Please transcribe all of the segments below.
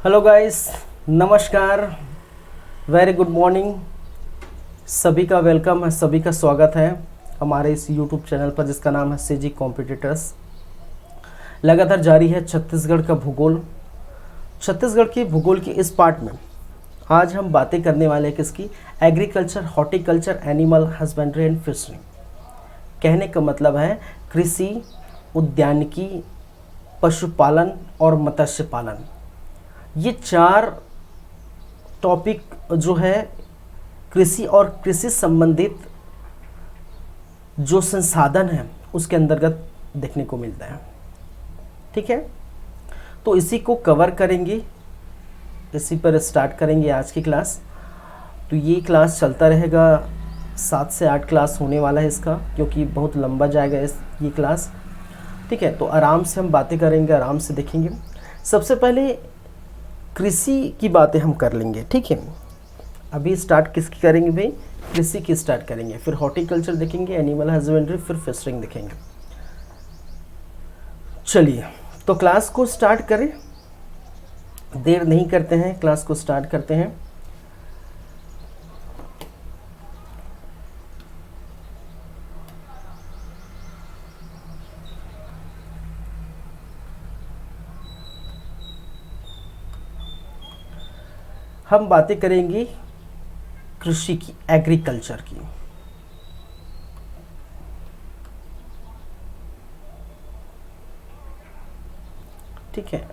Hello guys, नमस्कार, very good morning. सभी का वेलकम है, सभी का स्वागत है हमारे इस यूट्यूब चैनल पर जिसका नाम है सीजी कॉम्पिटिटर्स। लगातार जारी है छत्तीसगढ़ का भूगोल। छत्तीसगढ़ के भूगोल के इस पार्ट में आज हम बातें करने वाले हैं किसकी? Agriculture, horticulture, animal husbandry and fishery. कहने का मतलब है कृषि, उद्यानिकी, पशुपालन और मत्स्य पालन। ये चार टॉपिक जो है कृषि और कृषि संबंधित जो संसाधन है उसके अंतर्गत देखने को मिलता है। ठीक है, तो इसी को कवर करेंगे, इसी पर स्टार्ट करेंगे आज की क्लास। तो ये क्लास चलता रहेगा, 7 से 8 क्लास होने वाला है इसका, क्योंकि बहुत लंबा जाएगा ये क्लास। ठीक है, तो आराम से हम बातें करेंगे, आराम से देखेंगे। सबसे पहले कृषि की बातें हम कर लेंगे। ठीक है, अभी स्टार्ट किसकी करेंगे भाई? कृषि की स्टार्ट करेंगे, फिर हॉर्टिकल्चर देखेंगे, एनिमल हस्बेंड्री, फिर फिशरिंग देखेंगे। चलिए, तो क्लास को स्टार्ट करें, देर नहीं करते हैं, क्लास को स्टार्ट करते हैं। हम बातें करेंगे कृषि की, एग्रीकल्चर की। ठीक है,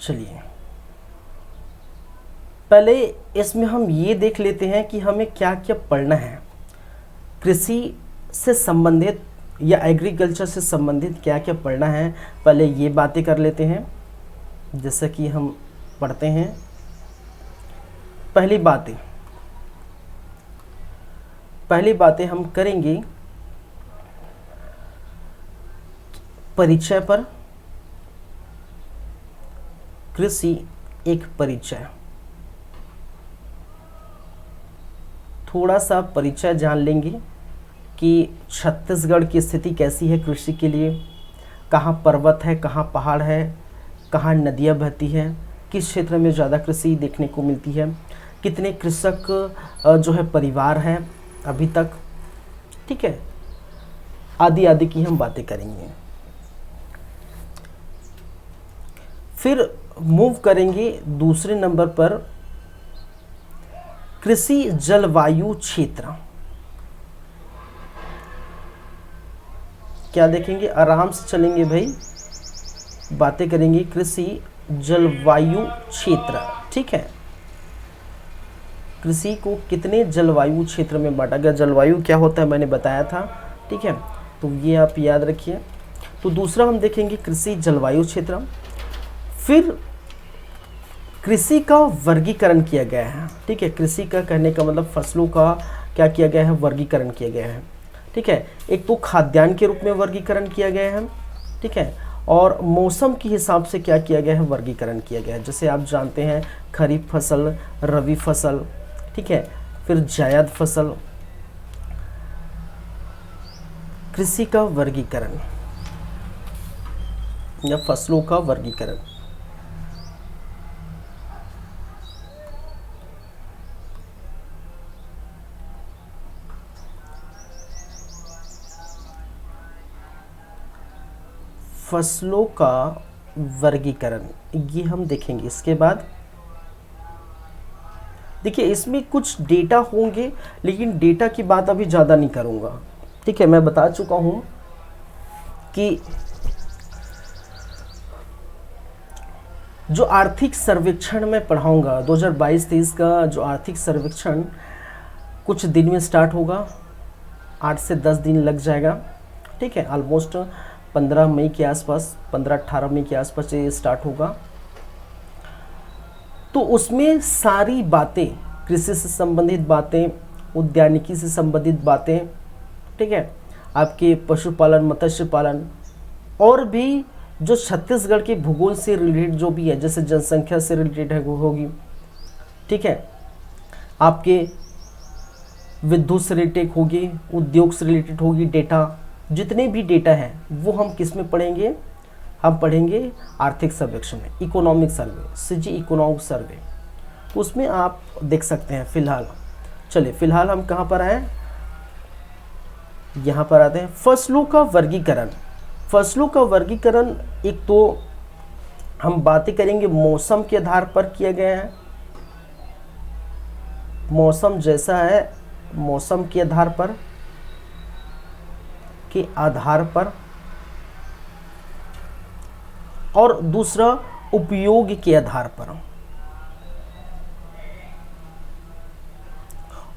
चलिए पहले इसमें हम ये देख लेते हैं कि हमें क्या क्या पढ़ना है। कृषि से संबंधित या एग्रीकल्चर से संबंधित क्या क्या पढ़ना है, पहले ये बातें कर लेते हैं। जैसा कि हम पढ़ते हैं, पहली बातें हम करेंगे परिचय पर। कृषि एक परिचय, थोड़ा सा परिचय जान लेंगे कि छत्तीसगढ़ की स्थिति कैसी है कृषि के लिए। कहाँ पर्वत है, कहाँ पहाड़ है, कहाँ नदियाँ बहती है, किस क्षेत्र में ज़्यादा कृषि देखने को मिलती है, कितने कृषक जो है परिवार हैं अभी तक। ठीक है, आदि आदि की हम बातें करेंगे। फिर मूव करेंगे दूसरे नंबर पर, कृषि जलवायु क्षेत्र। क्या देखेंगे? आराम से चलेंगे भाई, बातें करेंगे कृषि जलवायु क्षेत्र। ठीक है, कृषि को कितने जलवायु क्षेत्र में बांटा गया? जलवायु क्या होता है मैंने बताया था। ठीक है, तो ये आप याद रखिए। तो दूसरा हम देखेंगे कृषि जलवायु क्षेत्र। फिर कृषि का वर्गीकरण किया गया है। ठीक है, कृषि का कहने का मतलब फसलों का क्या किया गया है? वर्गीकरण किया गया है। ठीक है, एक तो खाद्यान्न के रूप में वर्गीकरण किया गया है। ठीक है, और मौसम के हिसाब से क्या किया गया है? वर्गीकरण किया गया है। जैसे आप जानते हैं खरीफ फसल, रबी फसल, ठीक है, फिर जायद फसल। कृषि का वर्गीकरण या फसलों का वर्गीकरण। फसलों का वर्गीकरण ये हम देखेंगे। इसके बाद देखिए, इसमें कुछ डेटा होंगे, लेकिन डेटा की बात अभी ज़्यादा नहीं करूँगा। ठीक है, मैं बता चुका हूँ कि जो आर्थिक सर्वेक्षण मैं पढ़ाऊँगा 2022-23 का जो आर्थिक सर्वेक्षण कुछ दिन में स्टार्ट होगा, 8 से 10 दिन लग जाएगा। ठीक है, ऑलमोस्ट 15 मई के आसपास, 15-18 मई के आसपास ये स्टार्ट होगा। तो उसमें सारी बातें, कृषि से संबंधित बातें, उद्यानिकी से संबंधित बातें, ठीक है, आपके पशुपालन, मत्स्य पालन, और भी जो छत्तीसगढ़ के भूगोल से रिलेटेड जो भी है, जैसे जनसंख्या से रिलेटेड है वो होगी। ठीक है, आपके विद्युत से रिलेटेड होगी, उद्योग से रिलेटेड होगी, डेटा, जितने भी डेटा है वो हम किस में पढ़ेंगे, हम पढ़ेंगे आर्थिक सर्वेक्षण में, economic survey, CG economic survey. उसमें आप देख सकते हैं। फिलहाल चलिए, फिलहाल हम कहाँ पर आए, यहाँ पर आते हैं। फसलों का वर्गीकरण। फसलों का वर्गीकरण एक तो हम बातें करेंगे मौसम के आधार पर किया गया है, मौसम जैसा है, मौसम के आधार पर, और दूसरा उपयोग के आधार पर,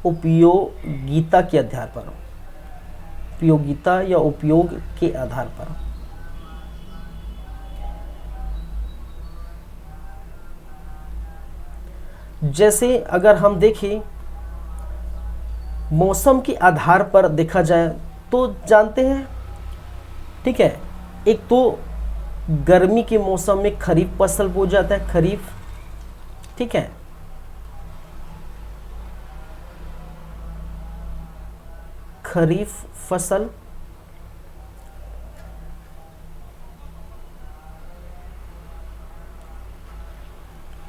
उपयोगिता के आधार पर, उपयोगिता या उपयोग के आधार पर। जैसे अगर हम देखें मौसम के आधार पर देखा जाए तो जानते हैं, ठीक है, एक तो गर्मी के मौसम में खरीफ फसल बोया जाता है, खरीफ, ठीक है, खरीफ फसल।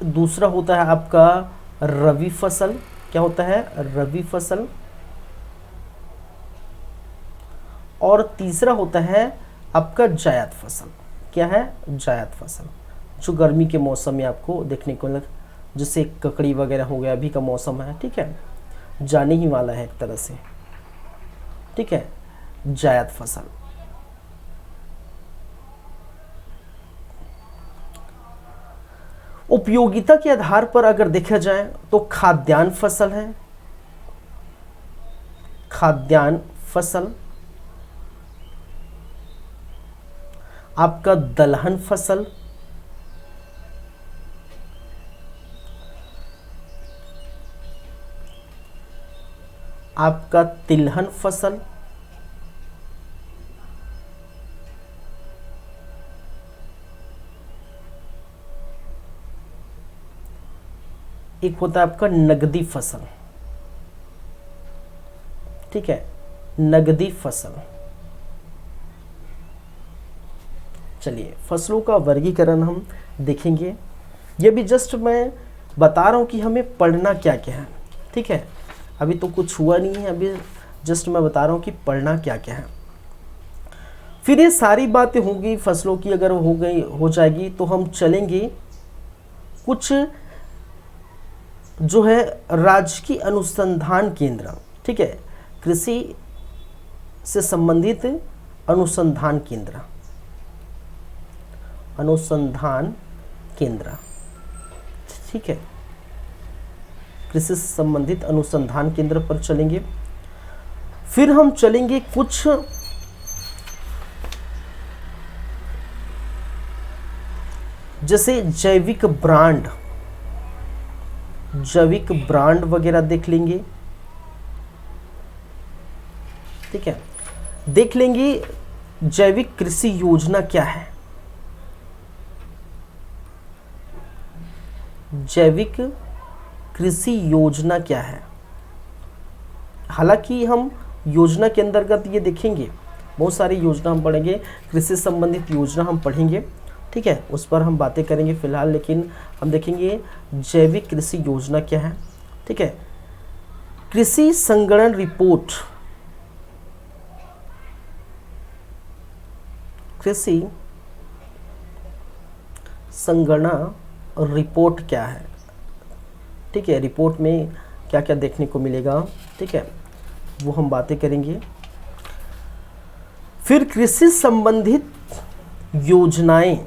दूसरा होता है आपका रबी फसल। क्या होता है, रबी फसल। और तीसरा होता है आपका जायद फसल। क्या है, जायद फसल, जो गर्मी के मौसम में आपको देखने को लग, जैसे ककड़ी वगैरह हो गया, अभी का मौसम है, ठीक है, जाने ही वाला है एक तरह से, ठीक है, जायद फसल। उपयोगिता के आधार पर अगर देखा जाए तो खाद्यान्न फसल है, खाद्यान्न फसल। आपका दलहन फसल, आपका तिलहन फसल, एक होता है आपका नगदी फसल, ठीक है, नगदी फसल। चलिए, फसलों का वर्गीकरण हम देखेंगे। ये भी जस्ट मैं बता रहा हूँ कि हमें पढ़ना क्या क्या है, ठीक है, अभी तो कुछ हुआ नहीं है, अभी जस्ट मैं बता रहा हूँ कि पढ़ना क्या क्या है। फिर ये सारी बातें होंगी फसलों की, अगर हो जाएगी तो हम चलेंगे कुछ जो है राजकीय अनुसंधान केंद्र, ठीक है, कृषि से संबंधित अनुसंधान केंद्र, अनुसंधान केंद्र, ठीक है, कृषि से संबंधित अनुसंधान केंद्र पर चलेंगे। फिर हम चलेंगे कुछ जैसे जैविक ब्रांड वगैरह देख लेंगे, ठीक है, देख लेंगे जैविक कृषि योजना क्या है, जैविक कृषि योजना क्या है। हालांकि हम योजना के अंतर्गत ये देखेंगे, बहुत सारी योजना हम पढ़ेंगे, कृषि संबंधित योजना हम पढ़ेंगे, ठीक है, उस पर हम बातें करेंगे फिलहाल। लेकिन हम देखेंगे जैविक कृषि योजना क्या है, ठीक है, कृषि संगणन रिपोर्ट, कृषि संगणना रिपोर्ट क्या है, ठीक है, रिपोर्ट में क्या क्या देखने को मिलेगा, ठीक है, वो हम बातें करेंगे। फिर कृषि संबंधित योजनाएं,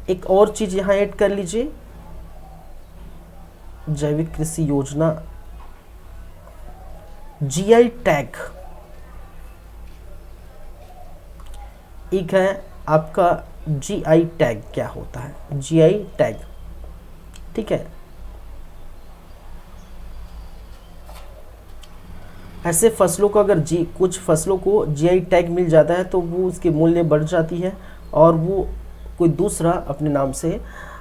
एक और चीज यहां ऐड कर लीजिए, जैविक कृषि योजना, जीआई टैग, एक है आपका जीआई टैग। क्या होता है जीआई टैग, ठीक है, ऐसे फसलों को अगर कुछ फसलों को जीआई टैग मिल जाता है तो वो उसकी मूल्य बढ़ जाती है और वो कोई दूसरा अपने नाम से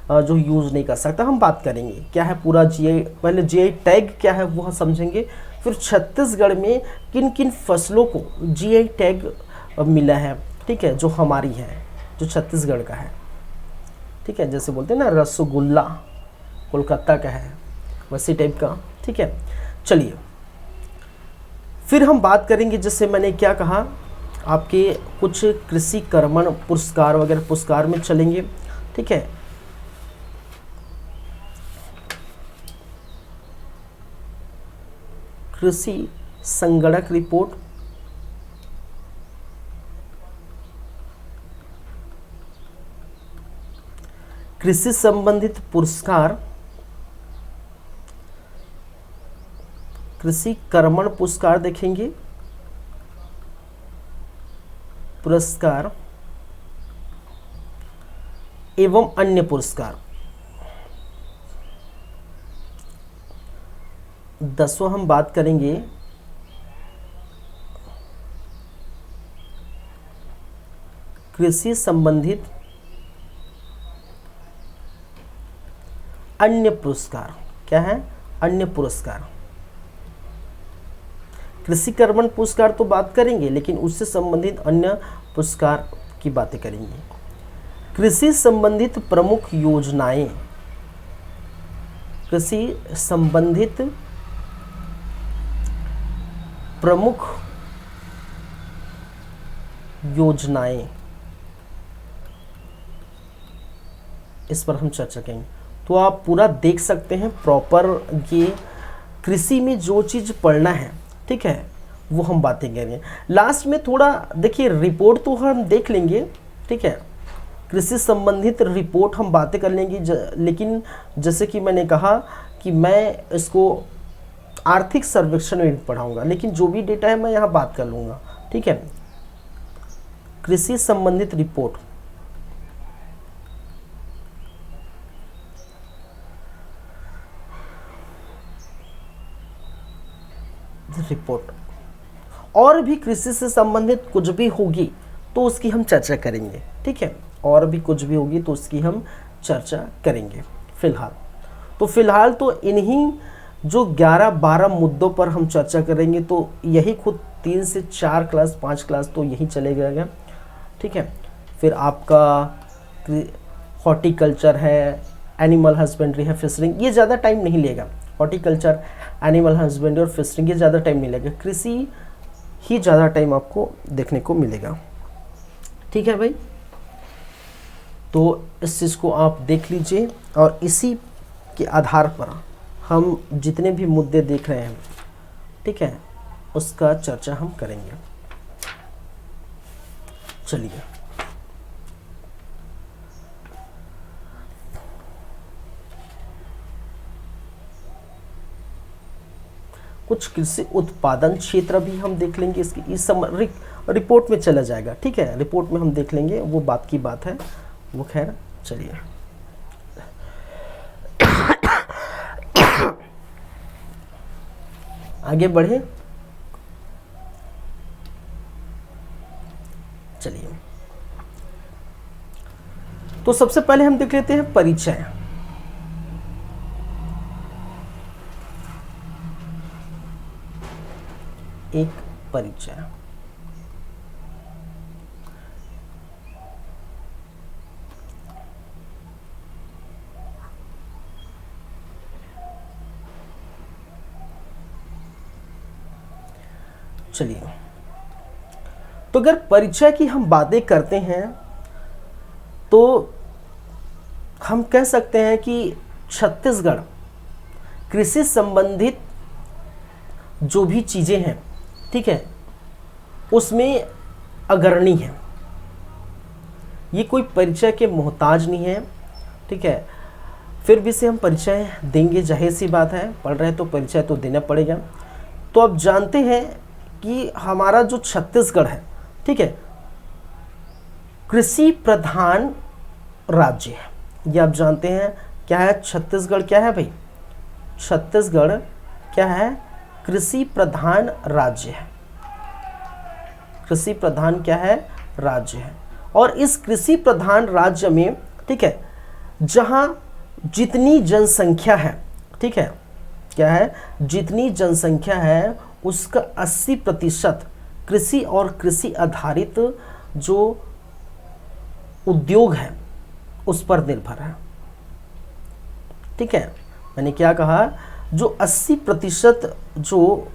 जो यूज़ नहीं कर सकता, हम बात करेंगे क्या है पूरा जीआई। पहले जीआई टैग क्या है वो हम समझेंगे, फिर छत्तीसगढ़ में किन किन फसलों को जीआई टैग मिला है, ठीक है, जो हमारी है, जो छत्तीसगढ़ का है, ठीक है, जैसे बोलते हैं ना रसगुल्ला कोलकाता का है, वैसे टाइप का, ठीक है। चलिए फिर हम बात करेंगे, जैसे मैंने क्या कहा, आपके कुछ कृषि कर्मण पुरस्कार वगैरह पुरस्कार में चलेंगे, ठीक है। कृषि संगणक रिपोर्ट, कृषि संबंधित पुरस्कार, कृषि कर्मण पुरस्कार देखेंगे, पुरस्कार एवं अन्य पुरस्कार। 10वां हम बात करेंगे कृषि संबंधित अन्य पुरस्कार। क्या है? अन्य पुरस्कार। कृषि कर्मण पुरस्कार तो बात करेंगे, लेकिन उससे संबंधित अन्य पुरस्कार की बातें करेंगे। कृषि संबंधित प्रमुख योजनाएं, कृषि संबंधित प्रमुख योजनाएं, इस पर हम चर्चा करेंगे। तो आप पूरा देख सकते हैं प्रॉपर, ये कृषि में जो चीज़ पढ़ना है, ठीक है, वो हम बातें करेंगे। लास्ट में थोड़ा देखिए रिपोर्ट तो हम देख लेंगे, ठीक है, कृषि संबंधित रिपोर्ट हम बातें कर लेंगे, लेकिन जैसे कि मैंने कहा कि मैं इसको आर्थिक सर्वेक्षण में भी पढ़ाऊंगा, लेकिन जो भी डेटा है मैं यहाँ बात कर लूँगा, ठीक है। कृषि संबंधित रिपोर्ट, और भी कृषि से संबंधित कुछ भी होगी तो उसकी हम चर्चा करेंगे, ठीक है, और भी कुछ भी होगी तो उसकी हम चर्चा करेंगे। फिलहाल तो इन्हीं जो 11-12 मुद्दों पर हम चर्चा करेंगे, तो यही खुद 3 से 4 क्लास 5 क्लास तो यही चले गएगा, ठीक है। फिर आपका हॉर्टिकल्चर है, एनिमल हस्बेंड्री है, फिशरिंग, ये ज़्यादा टाइम नहीं लेगा। हॉर्टिकल्चर, एनिमल हस्बेंड्री और फिशरिंग, ये ज़्यादा टाइम नहीं लगेगा। कृषि ही ज़्यादा टाइम आपको देखने को मिलेगा, ठीक है भाई। तो इस चीज़ को आप देख लीजिए, और इसी के आधार पर हम जितने भी मुद्दे देख रहे हैं, ठीक है, उसका चर्चा हम करेंगे। चलिए कुछ कृषि उत्पादन क्षेत्र भी हम देख लेंगे, इसकी इस रिपोर्ट में चला जाएगा, ठीक है, रिपोर्ट में हम देख लेंगे, वो बात की बात है वो। खैर चलिए आगे बढ़े। चलिए तो सबसे पहले हम देख लेते हैं परिचय। एक परिचय, चलिए तो अगर परिचय की हम बातें करते हैं तो हम कह सकते हैं कि छत्तीसगढ़ कृषि संबंधित जो भी चीज़ें हैं, ठीक है, उसमें अग्रणी है। ये कोई परिचय के मोहताज नहीं है, ठीक है, फिर भी से हम परिचय देंगे, जाहिर सी बात है, पढ़ रहे हैं तो परिचय तो देना पड़ेगा। तो आप जानते हैं कि हमारा जो छत्तीसगढ़ है, ठीक है, कृषि प्रधान राज्य है। ये आप जानते हैं क्या है छत्तीसगढ़, क्या है भाई, छत्तीसगढ़ क्या है, कृषि प्रधान राज्य है। कृषि प्रधान क्या है, राज्य है। और इस कृषि प्रधान राज्य में, ठीक है, जहां जितनी जनसंख्या है, ठीक है, क्या है, जितनी जनसंख्या है उसका 80% कृषि और कृषि आधारित जो उद्योग है उस पर निर्भर है। ठीक है, मैंने क्या कहा, जो 80% जो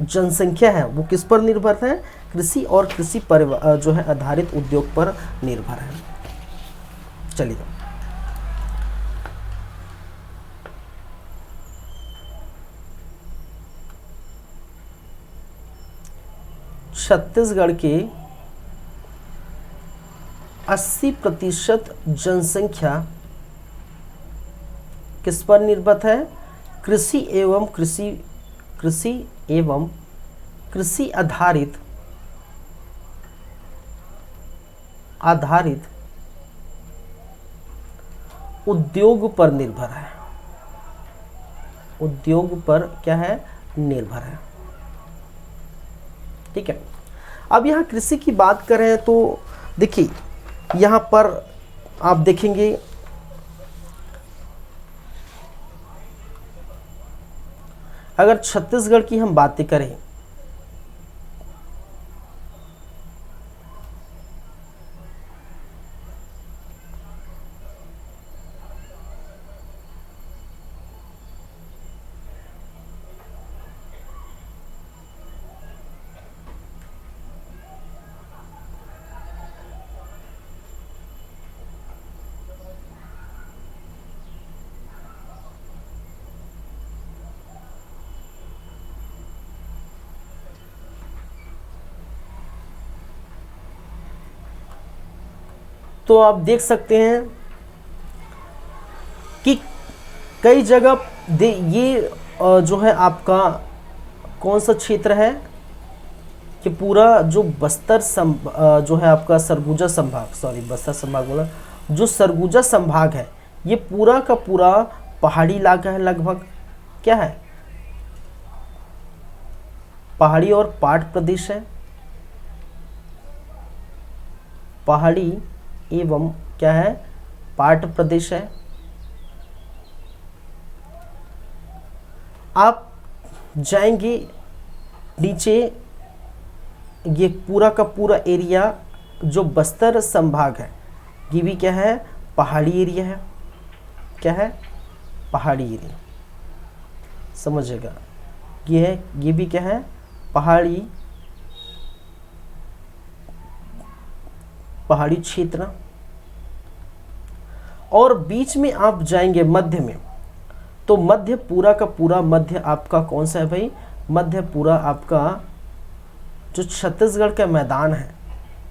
जनसंख्या है वो किस पर निर्भर है, कृषि और कृषि पर जो है आधारित उद्योग पर निर्भर है। चलिए, छत्तीसगढ़ के 80% जनसंख्या किस पर निर्भर है, कृषि एवं कृषि आधारित उद्योग पर निर्भर है, उद्योग पर क्या है, निर्भर है। ठीक है, अब यहाँ कृषि की बात करें तो देखिए यहाँ पर आप देखेंगे अगर छत्तीसगढ़ की हम बातें करें तो आप देख सकते हैं कि कई जगह ये जो है आपका कौन सा क्षेत्र है कि पूरा जो बस्तर जो है आपका सरगुजा संभाग, सॉरी बस्तर संभाग बोला, जो सरगुजा संभाग है ये पूरा का पूरा पहाड़ी इलाका है, लगभग क्या है, पहाड़ी और पाट प्रदेश है, पहाड़ी एवं क्या है, पाट प्रदेश है। आप जाएंगे नीचे, ये पूरा का पूरा एरिया जो बस्तर संभाग है ये भी क्या है, पहाड़ी एरिया है, क्या है, पहाड़ी एरिया, समझिएगा, ये है, ये भी क्या है, पहाड़ी क्षेत्र। और बीच में आप जाएंगे मध्य में, तो मध्य पूरा का पूरा मध्य आपका कौन सा है भाई, मध्य पूरा आपका जो छत्तीसगढ़ का मैदान है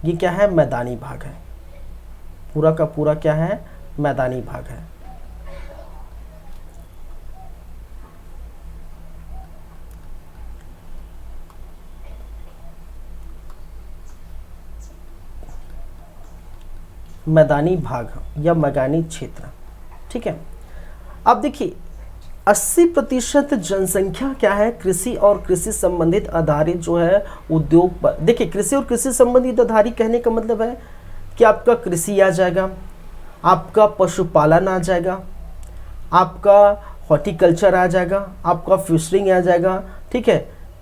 ये क्या है, मैदानी भाग है, पूरा का पूरा क्या है, मैदानी भाग है। मैदानी भाग या मैदानी क्षेत्र। ठीक है, अब देखिए 80% जनसंख्या क्या है, कृषि और कृषि संबंधित आधारित जो है उद्योग पर। देखिए कृषि और कृषि संबंधित आधारित कहने का मतलब है कि आपका कृषि आ जाएगा, आपका पशुपालन आ जाएगा, आपका हॉर्टिकल्चर आ जाएगा, आपका फिशरिंग आ जाएगा। ठीक है,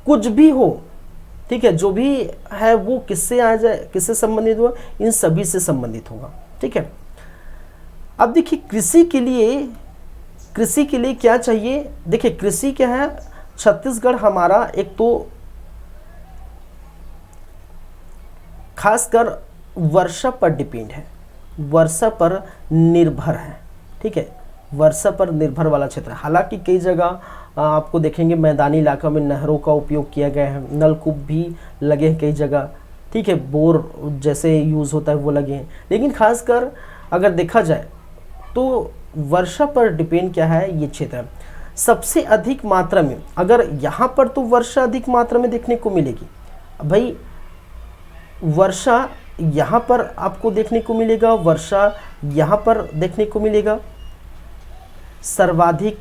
कुछ भी हो, ठीक है, जो भी है वो किससे आ जाए, किससे संबंधित हुआ, इन सभी से संबंधित होगा। ठीक है, अब देखिए कृषि के लिए क्या चाहिए, देखिए कृषि क्या है, छत्तीसगढ़ हमारा एक तो खासकर वर्षा पर डिपेंड है, वर्षा पर निर्भर है। ठीक है, वर्षा पर निर्भर वाला क्षेत्र है। हालांकि कई जगह आपको देखेंगे मैदानी इलाका में नहरों का उपयोग किया गया है, नलकूप भी लगे हैं कई जगह, ठीक है, बोर जैसे यूज़ होता है वो लगे हैं, लेकिन खासकर अगर देखा जाए तो वर्षा पर डिपेंड क्या है, ये क्षेत्र है। सबसे अधिक मात्रा में अगर यहाँ पर तो वर्षा अधिक मात्रा में देखने को मिलेगी भाई, वर्षा यहाँ पर आपको देखने को मिलेगा, वर्षा यहाँ पर देखने को मिलेगा सर्वाधिक,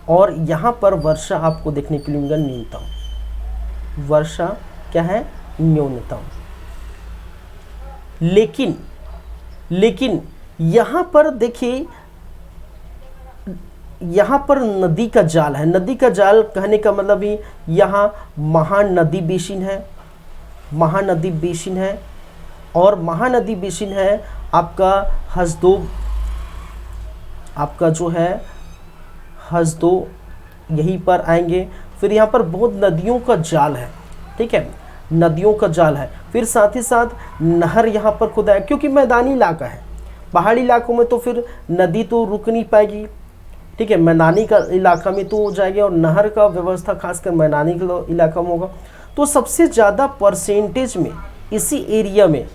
और यहाँ पर वर्षा आपको देखने के लिए मिलेगा न्यूनतम, वर्षा क्या है, न्यूनतम। लेकिन लेकिन यहाँ पर देखिए, यहाँ पर नदी का जाल है। नदी का जाल कहने का मतलब ही यहाँ महानदी बेसिन है, महानदी बेसिन है, और महानदी बेसिन है आपका हसदो, आपका जो है हसदो, यहीं पर आएंगे। फिर यहाँ पर बहुत नदियों का जाल है, ठीक है, नदियों का जाल है। फिर साथ ही साथ नहर यहाँ पर खुदा है, क्योंकि मैदानी इलाका है। पहाड़ी इलाकों में तो फिर नदी तो रुक नहीं पाएगी, ठीक है, मैदानी का इलाका में तो हो जाएगी, और नहर का व्यवस्था खासकर मैदानी इलाका में होगा। तो सबसे ज़्यादा परसेंटेज में इसी एरिया में,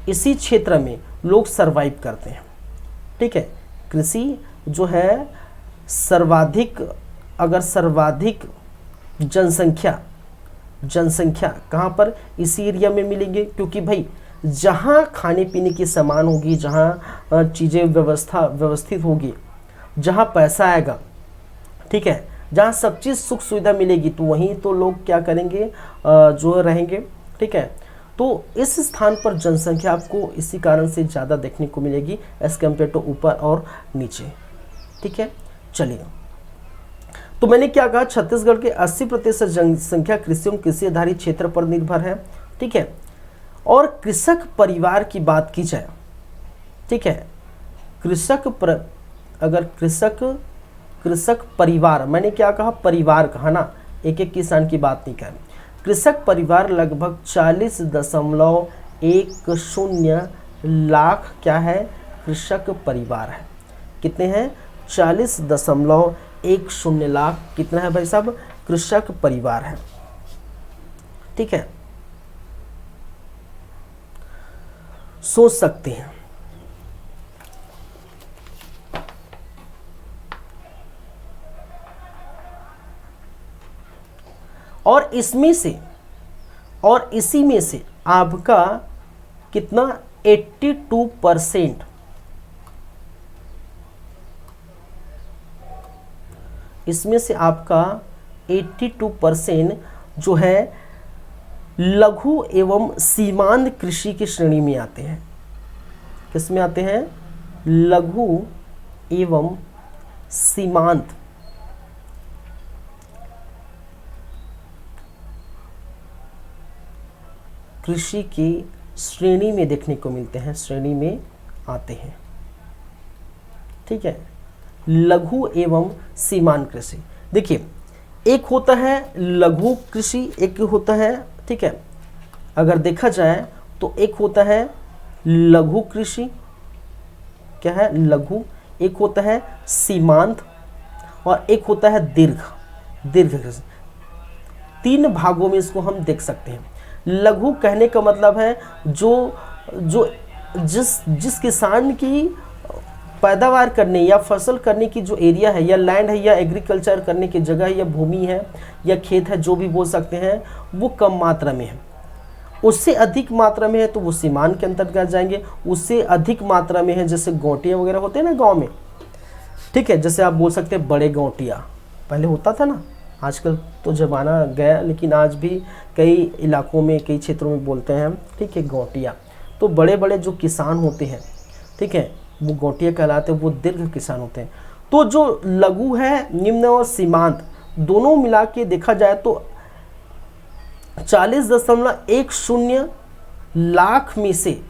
इसी क्षेत्र में लोग सरवाइव करते हैं, ठीक है। कृषि जो है सर्वाधिक, अगर सर्वाधिक जनसंख्या कहाँ पर, इसी एरिया में मिलेंगे, क्योंकि भाई जहाँ खाने पीने की सामान होगी, जहाँ चीज़ें व्यवस्थित होगी, जहाँ पैसा आएगा, ठीक है, जहाँ सब चीज़ सुख सुविधा मिलेगी, तो वहीं तो लोग क्या करेंगे, जो रहेंगे, ठीक है। तो इस स्थान पर जनसंख्या आपको इसी कारण से ज़्यादा देखने को मिलेगी एज कम्पेयर टू ऊपर और नीचे, ठीक है। चलिए, तो मैंने क्या कहा, छत्तीसगढ़ के 80% जनसंख्या कृषि एवं कृषि आधारित क्षेत्र पर निर्भर है, ठीक है। और कृषक परिवार की बात की जाए, ठीक है, अगर कृषक परिवार, मैंने क्या कहा, परिवार कहा ना, एक एक किसान की बात नहीं कर। कृषक परिवार लगभग 40.10 लाख क्या है, कृषक परिवार है। कितने हैं, 40.10 लाख, कितना है भाई साहब, कृषक परिवार है, ठीक है। सोच सकते हैं, और इसमें से, और इसी में से आपका कितना, 82%, इसमें से आपका 82% जो है लघु एवं सीमांत कृषि की श्रेणी में आते हैं। किस में आते हैं, लघु एवं सीमांत कृषि की श्रेणी में देखने को मिलते हैं, श्रेणी में आते हैं, ठीक है। लघु एवं सीमांत कृषि, देखिए एक होता है लघु कृषि, एक होता है, ठीक है, अगर देखा जाए तो एक होता है लघु कृषि, क्या है, लघु, एक होता है सीमांत, और एक होता है दीर्घ कृषि। 3 भागों में इसको हम देख सकते हैं। लघु कहने का मतलब है जिस किसान की पैदावार करने या फसल करने की जो एरिया है, या लैंड है, या एग्रीकल्चर करने की जगह है, या भूमि है, या खेत है, जो भी बोल सकते हैं, वो कम मात्रा में है। उससे अधिक मात्रा में है तो वो सीमांत के अंतर्गत जाएंगे। उससे अधिक मात्रा में है, जैसे गोटियाँ वगैरह होते हैं ना गांव में, ठीक है, जैसे आप बोल सकते हैं बड़े गोटियाँ, पहले होता था ना, आजकल तो ज़माना गया, लेकिन आज भी कई इलाकों में, कई क्षेत्रों में बोलते हैं, ठीक है, गोटियाँ। तो बड़े बड़े जो किसान होते हैं, ठीक है, वो गोटियाँ कहलाते हैं, वो दीर्घ किसान होते हैं। तो जो लघु है, निम्न और सीमांत दोनों मिला के देखा जाए तो 40.10 लाख में से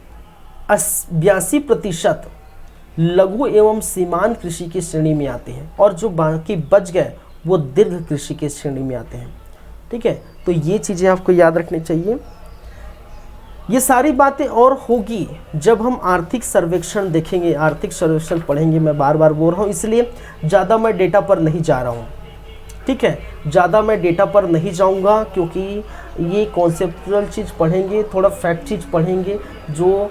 82% लघु एवं सीमांत कृषि की श्रेणी में आते हैं, और जो बाकी बच गए वो दीर्घ कृषि की श्रेणी में आते हैं, ठीक है। तो ये चीज़ें आपको याद रखनी चाहिए। ये सारी बातें और होगी जब हम आर्थिक सर्वेक्षण देखेंगे, आर्थिक सर्वेक्षण पढ़ेंगे। मैं बार बार बोल रहा हूँ, इसलिए ज़्यादा मैं डेटा पर नहीं जा रहा हूँ, ठीक है, ज़्यादा मैं डेटा पर नहीं जाऊँगा, क्योंकि ये कॉन्सेप्चुअल चीज़ पढ़ेंगे, थोड़ा फैक्ट चीज़ पढ़ेंगे, जो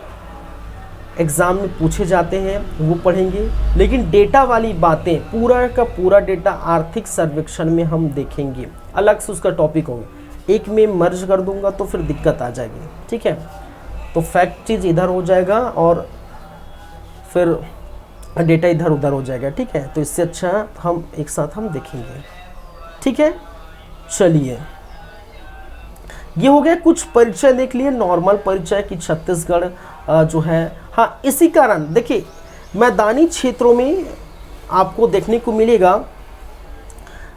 एग्ज़ाम में पूछे जाते हैं वो पढ़ेंगे। लेकिन डेटा वाली बातें, पूरा का पूरा डेटा आर्थिक सर्वेक्षण में हम देखेंगे, अलग से उसका टॉपिक होगा। एक में मर्ज कर दूंगा तो फिर दिक्कत आ जाएगी, ठीक है। तो फैक्ट चीज़ इधर हो जाएगा और फिर डेटा इधर उधर हो जाएगा, ठीक है। तो इससे अच्छा हम एक साथ हम देखेंगे, ठीक है। चलिए, ये हो गया कुछ परिचय देख लिए, नॉर्मल परिचय कि छत्तीसगढ़ जो है, हाँ इसी कारण देखिए मैदानी क्षेत्रों में आपको देखने को मिलेगा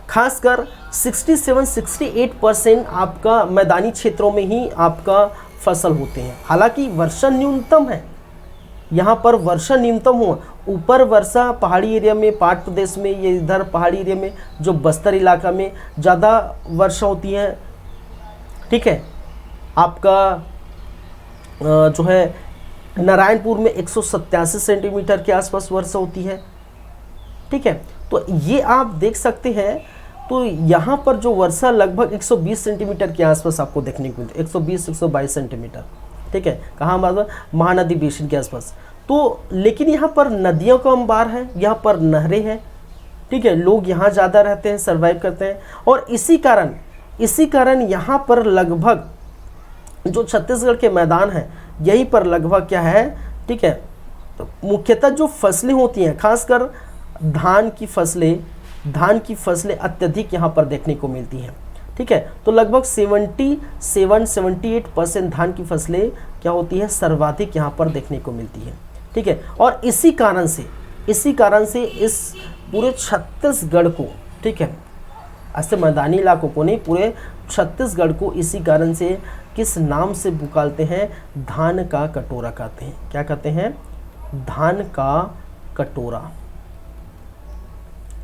खासकर 67-68% आपका मैदानी क्षेत्रों में ही आपका फसल होते हैं। हालांकि वर्षा न्यूनतम है, यहाँ पर वर्षा न्यूनतम हो, ऊपर वर्षा पहाड़ी एरिया में, पाट प्रदेश में, ये इधर पहाड़ी एरिया में जो बस्तर इलाका में ज़्यादा वर्षा होती है। ठीक है, आपका जो है नारायणपुर में 187 सेंटीमीटर के आसपास वर्षा होती है। ठीक है, तो ये आप देख सकते हैं। तो यहाँ पर जो वर्षा लगभग 120 सेंटीमीटर के आसपास आपको देखने को मिलती है, 120-122 सेंटीमीटर। ठीक है, कहाँ बात, महानदी बेसिन के आसपास। तो लेकिन यहाँ पर नदियों का अंबार है, यहाँ पर नहरें हैं। ठीक है, लोग यहाँ ज़्यादा रहते हैं, सर्वाइव करते हैं, और इसी कारण यहाँ पर लगभग जो छत्तीसगढ़ के मैदान हैं यहीं पर लगभग क्या है, ठीक है, तो मुख्यतः जो फसलें होती हैं, खासकर धान की फसलें अत्यधिक यहाँ पर देखने को मिलती हैं। ठीक है, तो लगभग 77-78% धान की फसलें क्या होती है, सर्वाधिक यहाँ पर देखने को मिलती है। ठीक है, और इसी कारण से इस पूरे छत्तीसगढ़ को, ठीक है, ऐसे मैदानी इलाकों को नहीं, पूरे छत्तीसगढ़ को इसी कारण से किस नाम से पुकारते हैं, धान का कटोरा कहते हैं। क्या कहते हैं, धान का कटोरा।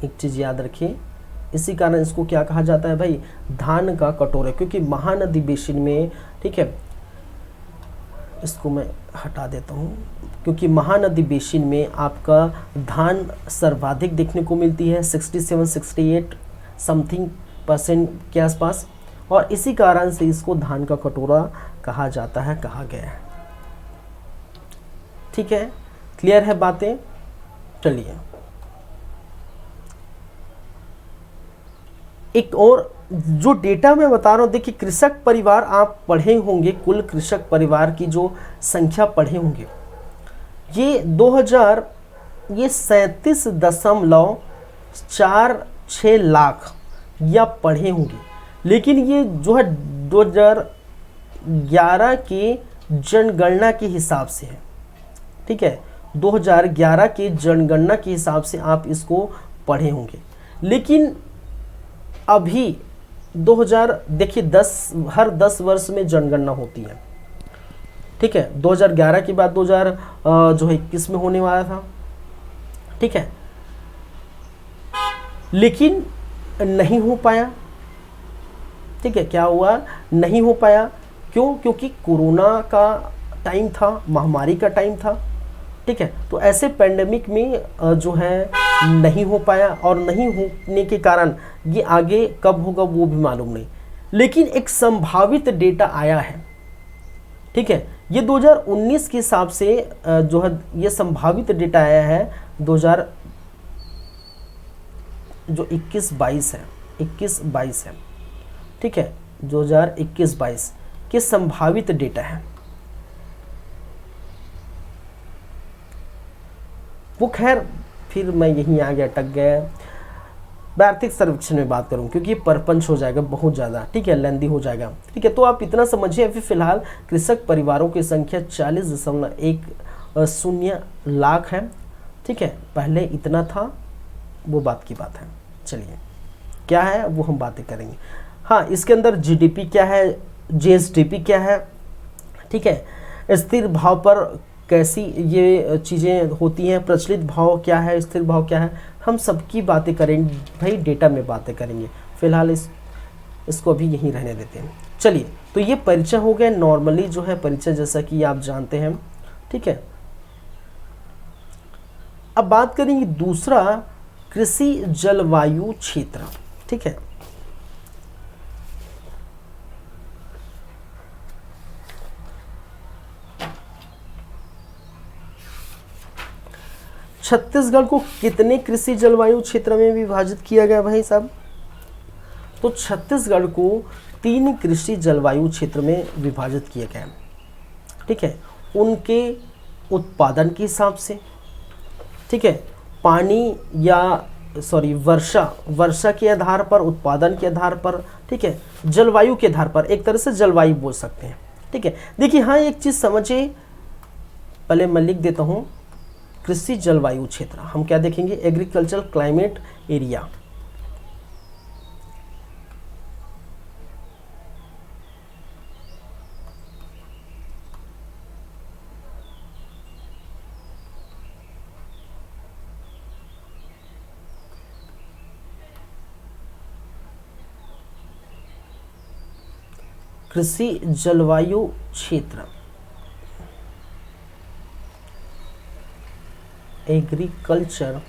एक चीज़ याद रखिए, इसी कारण इसको क्या कहा जाता है भाई, धान का कटोरा, क्योंकि महानदी बेसिन में, ठीक है, इसको मैं हटा देता हूँ, क्योंकि महानदी बेसिन में आपका धान सर्वाधिक देखने को मिलती है, 67-68 समथिंग % के आसपास, और इसी कारण से इसको धान का कटोरा कहा जाता है, कहा गया है। ठीक है, क्लियर है बातें। चलिए एक और जो डेटा मैं बता रहा हूँ, देखिए कृषक परिवार आप पढ़े होंगे, कुल कृषक परिवार की जो संख्या पढ़े होंगे, ये 37.46 लाख या पढ़े होंगे। लेकिन ये जो है 2011 के जनगणना के हिसाब से है। ठीक है, 2011 के जनगणना के हिसाब से आप इसको पढ़े होंगे। लेकिन अभी 2000 देखिए हर 10 वर्ष में जनगणना होती है। ठीक है, 2011 के बाद 2021 में होने वाला था। ठीक है, लेकिन नहीं हो पाया। ठीक है, क्या हुआ, नहीं हो पाया। क्यों? क्योंकि कोरोना का टाइम था, महामारी का टाइम था। ठीक है, तो ऐसे पैंडेमिक में जो है नहीं हो पाया, और नहीं होने के कारण ये आगे कब होगा वो भी मालूम नहीं। लेकिन एक संभावित डेटा आया है। ठीक है, ये 2019 के हिसाब से जो है ये संभावित डेटा आया है 21-22 है, 21-22 है। ठीक है, 2021-22 के संभावित डेटा है। वो खैर फिर मैं यहीं आगे अटक गया। मैं आर्थिक सर्वेक्षण में बात करूं, क्योंकि परपंच हो जाएगा बहुत ज़्यादा। ठीक है, लेंदी हो जाएगा। ठीक है, तो आप इतना समझिए, अभी फिलहाल कृषक परिवारों की संख्या 40.10 लाख है। ठीक है, पहले इतना था, वो बात की बात है। चलिए क्या है वो हम बातें करेंगे। हाँ, इसके अंदर जीडीपी क्या है, जीएसडीपी क्या है। ठीक है, स्थिर भाव पर कैसी ये चीज़ें होती हैं, प्रचलित भाव क्या है, स्थिर भाव क्या है, हम सबकी बातें करेंगे भाई, डेटा में बातें करेंगे। फिलहाल इसको अभी यहीं रहने देते हैं। चलिए, तो ये परिचय हो गया, नॉर्मली जो है परिचय, जैसा कि आप जानते हैं। ठीक है, अब बात करेंगे दूसरा, कृषि जलवायु क्षेत्र। ठीक है, छत्तीसगढ़ को कितने कृषि जलवायु क्षेत्र में विभाजित किया गया भाई साहब? तो छत्तीसगढ़ को 3 कृषि जलवायु क्षेत्र में विभाजित किया गया। ठीक है, उनके उत्पादन के हिसाब से। ठीक है, पानी या वर्षा के आधार पर, उत्पादन के आधार पर। ठीक है, जलवायु के आधार पर, एक तरह से जलवायु बोल सकते हैं। ठीक है, देखिए हाँ, एक चीज़ समझिए, पहले मैं लिख देता हूँ कृषि जलवायु क्षेत्र। हम क्या देखेंगे, एग्रीकल्चर क्लाइमेट एरिया। कृषि जलवायु क्षेत्र, एग्रीकल्चर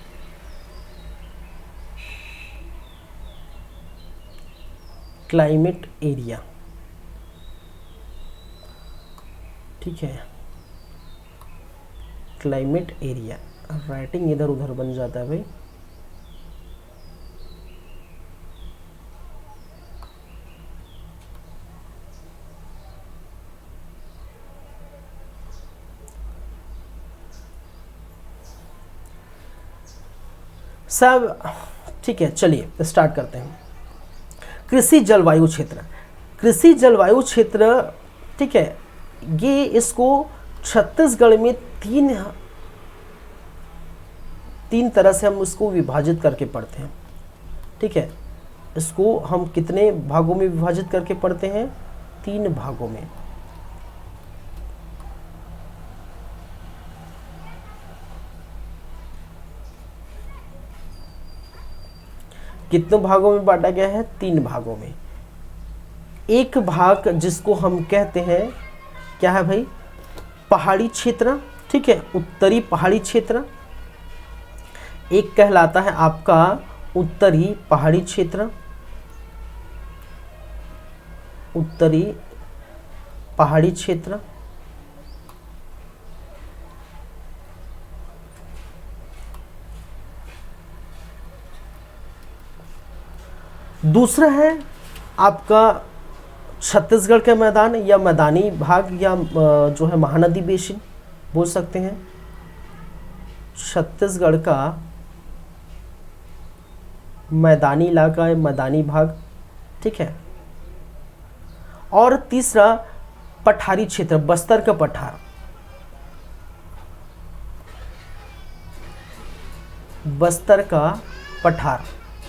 क्लाइमेट एरिया। ठीक है, क्लाइमेट एरिया। राइटिंग इधर उधर बन जाता है भाई। सब ठीक है, चलिए स्टार्ट करते हैं। कृषि जलवायु क्षेत्र, कृषि जलवायु क्षेत्र, ठीक है, ये इसको छत्तीसगढ़ में तीन तरह से हम इसको विभाजित करके पढ़ते हैं। ठीक है, इसको हम कितने भागों में विभाजित करके पढ़ते हैं, 3 भागों में। कितने भागों में बांटा गया है, 3 भागों में। एक भाग जिसको हम कहते हैं क्या है भाई, पहाड़ी क्षेत्र। ठीक है, उत्तरी पहाड़ी क्षेत्र। एक कहलाता है आपका उत्तरी पहाड़ी क्षेत्र, उत्तरी पहाड़ी क्षेत्र। दूसरा है आपका छत्तीसगढ़ के मैदान या मैदानी भाग, या जो है महानदी बेसिन बोल सकते हैं, छत्तीसगढ़ का मैदानी इलाका है, मैदानी भाग। ठीक है, और तीसरा पठारी क्षेत्र, बस्तर का पठार, बस्तर का पठार।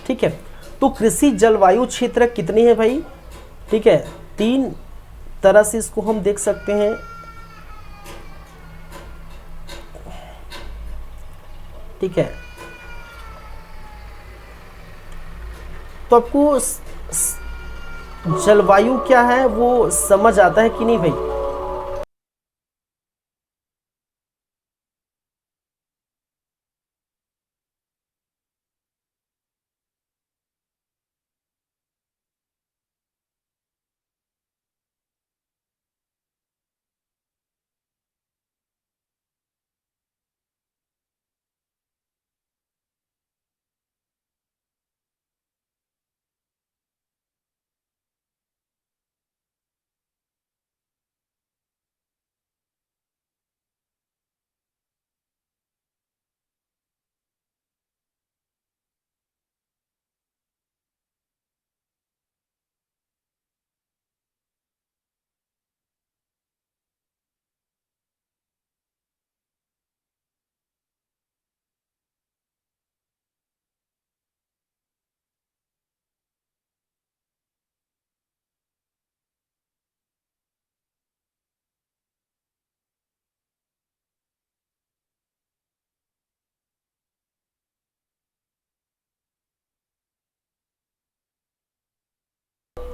ठीक है, तो कृषि जलवायु क्षेत्र कितने हैं भाई, ठीक है, 3 तरह से इसको हम देख सकते हैं। ठीक है, तो आपको जलवायु क्या है वो समझ आता है कि नहीं भाई।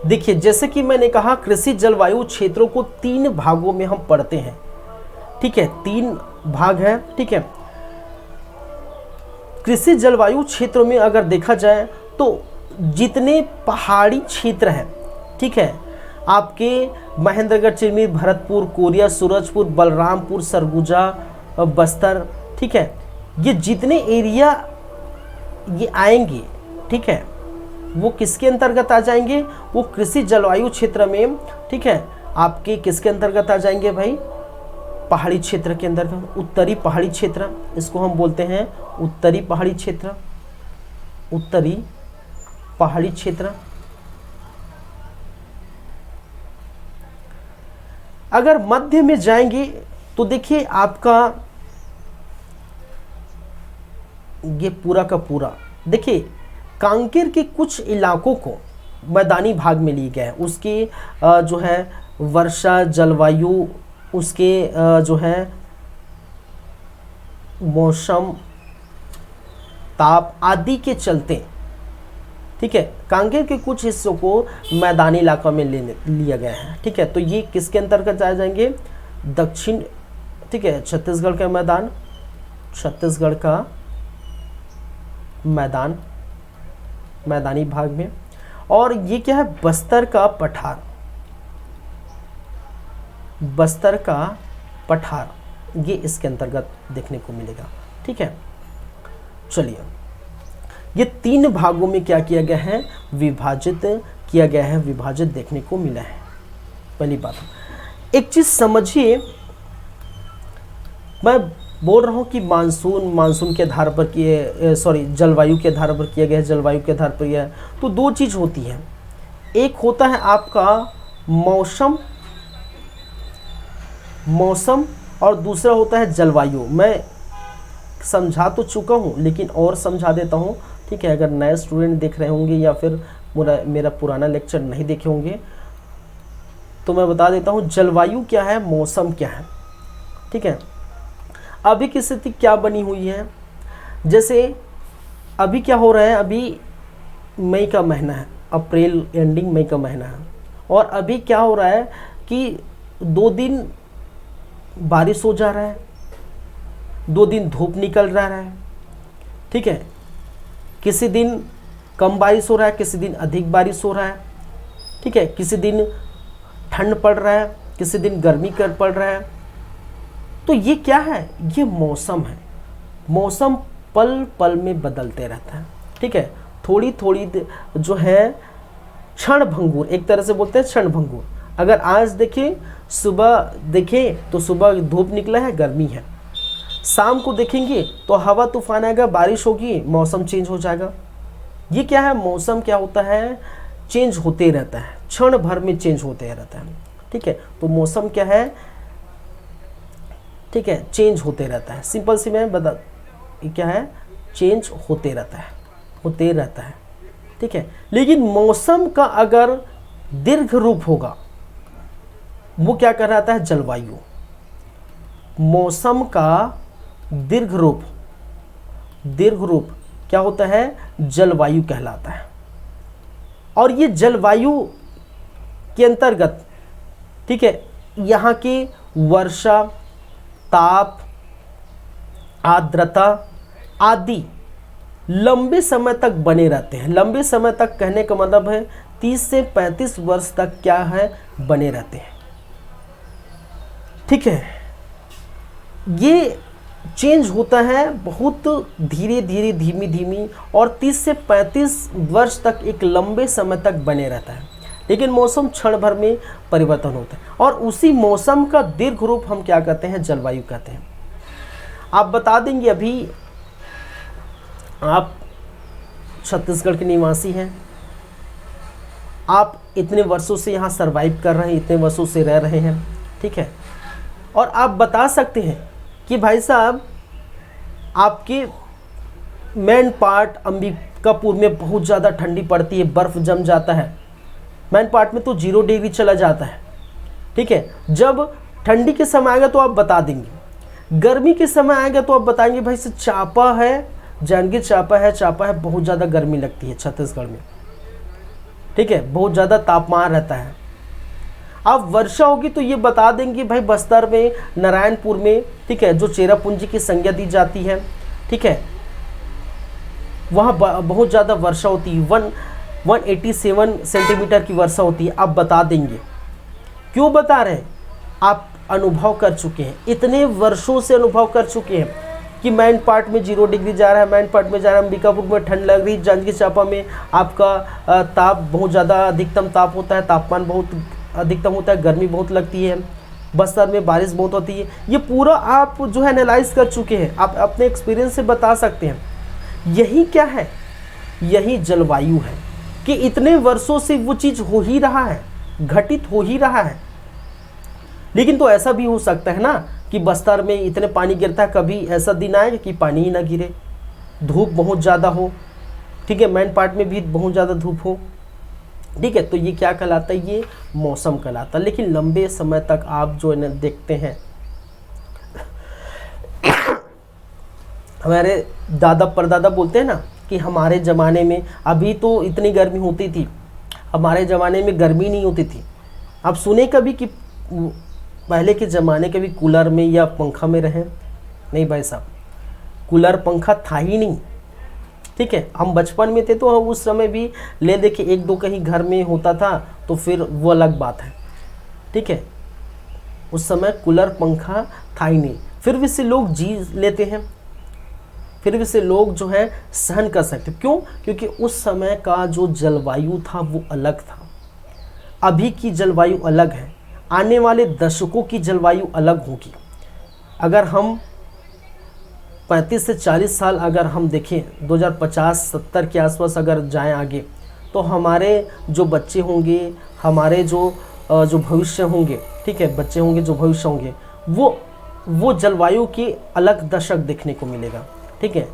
देखिए, जैसे कि मैंने कहा कृषि जलवायु क्षेत्रों को 3 भागों में हम पढ़ते हैं। ठीक है, 3 भाग है। ठीक है, कृषि जलवायु क्षेत्रों में अगर देखा जाए तो जितने पहाड़ी क्षेत्र हैं, ठीक है, आपके महेंद्रगढ़, चिरमिर, भरतपुर, कोरिया, सूरजपुर, बलरामपुर, सरगुजा, बस्तर, ठीक है, ये जितने एरिया ये आएंगे, ठीक है, वो किसके अंतर्गत आ जाएंगे, वो कृषि जलवायु क्षेत्र में। ठीक है, आपके किसके अंतर्गत आ जाएंगे भाई, पहाड़ी क्षेत्र के अंतर्गत, उत्तरी पहाड़ी क्षेत्र, इसको हम बोलते हैं उत्तरी पहाड़ी क्षेत्र, उत्तरी पहाड़ी क्षेत्र। अगर मध्य में जाएंगे तो देखिए आपका ये पूरा का पूरा, देखिए कांकेर के कुछ इलाकों को मैदानी भाग में लिए गया है। उसकी जो है वर्षा, जलवायु, उसके जो है मौसम, ताप आदि के चलते, ठीक है, कांकेर के कुछ हिस्सों को मैदानी इलाका में लिया गया है। ठीक है, तो ये किसके अंतर्गत आ जाएंगे? दक्षिण, ठीक है, छत्तीसगढ़ का मैदान, छत्तीसगढ़ का मैदान, मैदानी भाग में। और ये क्या है? बस्तर का पठार, बस्तर का पठार, ये इसके अंतर्गत देखने को मिलेगा। ठीक है, चलिए ये 3 भागों में क्या किया गया है? विभाजित किया गया है, विभाजित देखने को मिला है। पहली बात, एक चीज समझिए, मैं बोल रहा हूँ कि मानसून के आधार पर किए, सॉरी जलवायु के आधार पर किया गया है, जलवायु के आधार पर यह, तो 2 चीज़ होती है। एक होता है आपका मौसम और दूसरा होता है जलवायु। मैं समझा तो चुका हूँ लेकिन और समझा देता हूँ। ठीक है, अगर नए स्टूडेंट देख रहे होंगे या फिर मेरा पुराना लेक्चर नहीं देखे होंगे तो मैं बता देता हूँ जलवायु क्या है, मौसम क्या है। ठीक है, अभी की स्थिति क्या बनी हुई है, जैसे अभी क्या हो रहा है, अभी मई का महीना है, अप्रैल एंडिंग मई का महीना है, और अभी क्या हो रहा है कि 2 दिन बारिश हो जा रहा है, 2 दिन धूप निकल रहा है। ठीक है, किसी दिन कम बारिश हो रहा है, किसी दिन अधिक बारिश हो रहा है। ठीक है, किसी दिन ठंड पड़ रहा है, किसी दिन गर्मी पड़ रहा है। तो ये क्या है? ये मौसम है। मौसम पल पल में बदलते रहता है। ठीक है, थोड़ी थोड़ी जो है क्षण भंगुर, एक तरह से बोलते हैं क्षण भंगुर। अगर आज देखें, सुबह देखें तो सुबह धूप निकला है, गर्मी है, शाम को देखेंगे तो हवा तूफान आएगा, बारिश होगी, मौसम चेंज हो जाएगा। ये क्या है? मौसम क्या होता है? चेंज होते रहता है, क्षण भर में चेंज होते रहता है। ठीक है, तो मौसम क्या है? ठीक है, चेंज होते रहता है। सिंपल सी मैं बता, ये क्या है? चेंज होते रहता है, होते रहता है। ठीक है, लेकिन मौसम का अगर दीर्घ रूप होगा, वो क्या कहलाता है? जलवायु। मौसम का दीर्घ रूप क्या होता है? जलवायु कहलाता है। और ये जलवायु के अंतर्गत, ठीक है, यहाँ की वर्षा, ताप, आर्द्रता आदि लंबे समय तक बने रहते हैं। लंबे समय तक कहने का मतलब है 30 से 35 वर्ष तक क्या है? बने रहते हैं। ठीक है, ये चेंज होता है बहुत धीरे धीरे, धीमी धीमी, और 30 से 35 वर्ष तक एक लंबे समय तक बने रहता है। लेकिन मौसम क्षण भर में परिवर्तन होता है, और उसी मौसम का दीर्घ रूप हम क्या कहते हैं? जलवायु कहते हैं। आप बता देंगे, अभी आप छत्तीसगढ़ के निवासी हैं, आप इतने वर्षों से यहाँ सरवाइव कर रहे हैं, इतने वर्षों से रह रहे हैं। ठीक है, और आप बता सकते हैं कि भाई साहब आपके मेन पार्ट अंबिकापुर में बहुत ज़्यादा ठंडी पड़ती है, बर्फ़ जम जाता है। मेन पार्ट में तो 0 डिग्री चला जाता है। ठीक है, जब ठंडी के समय आएगा तो आप बता देंगे, गर्मी के समय आएगा तो आप बताएंगे भाई से चापा है, जांजगीर चापा है, बहुत ज़्यादा गर्मी लगती है छत्तीसगढ़ में। ठीक है, बहुत ज़्यादा तापमान रहता है। अब वर्षा होगी तो ये बता देंगे भाई बस्तर में, नारायणपुर में, ठीक है, जो चेरापूंजी की संज्ञा दी जाती है, ठीक है, वहाँ बहुत ज़्यादा वर्षा होती है, 187 सेंटीमीटर की वर्षा होती है। आप बता देंगे। क्यों बता रहे हैं? आप अनुभव कर चुके हैं, इतने वर्षों से अनुभव कर चुके हैं कि मैन पार्ट में 0 डिग्री जा रहा है, मैन पार्ट में जा रहा है, अंबिकापुर में ठंड लग रही, जांजगीर चांपा में आपका ताप बहुत ज़्यादा अधिकतम ताप होता है, तापमान बहुत अधिकतम होता है, गर्मी बहुत लगती है, बस्तर में बारिश बहुत होती है। ये पूरा आप जो है एनालाइज कर चुके हैं, आप अपने एक्सपीरियंस से बता सकते हैं। यही क्या है? यही जलवायु है कि इतने वर्षों से वो चीज़ हो ही रहा है, घटित हो ही रहा है। लेकिन तो ऐसा भी हो सकता है ना कि बस्तर में इतने पानी गिरता है, कभी ऐसा दिन आएगा कि पानी ही ना गिरे, धूप बहुत ज़्यादा हो, ठीक है, मेन पार्ट में भी बहुत ज़्यादा धूप हो, ठीक है, तो ये क्या कहलाता है, ये मौसम कहलाता है। लेकिन लंबे समय तक आप जो है ना देखते हैं, हमारे दादा परदादा बोलते हैं ना कि हमारे ज़माने में, अभी तो इतनी गर्मी होती थी, हमारे ज़माने में गर्मी नहीं होती थी। आप सुने कभी कि पहले के ज़माने कभी कूलर में या पंखा में रहे? नहीं भाई साहब, कूलर पंखा था ही नहीं, ठीक है। हम बचपन में थे तो हम उस समय भी ले देखे, एक दो कहीं घर में होता था तो फिर वो अलग बात है, ठीक है। उस समय कूलर पंखा था ही नहीं, फिर भी से लोग जी लेते हैं, फिर भी से लोग जो है सहन कर सकते। क्यों? क्योंकि उस समय का जो जलवायु था वो अलग था, अभी की जलवायु अलग है, आने वाले दशकों की जलवायु अलग होगी। अगर हम 35 से 40 साल अगर हम देखें, 2050-70 के आसपास अगर जाएं आगे, तो हमारे जो बच्चे होंगे, हमारे जो भविष्य होंगे, ठीक है, बच्चे होंगे जो भविष्य होंगे, वो जलवायु की अलग दशक देखने को मिलेगा, ठीक है।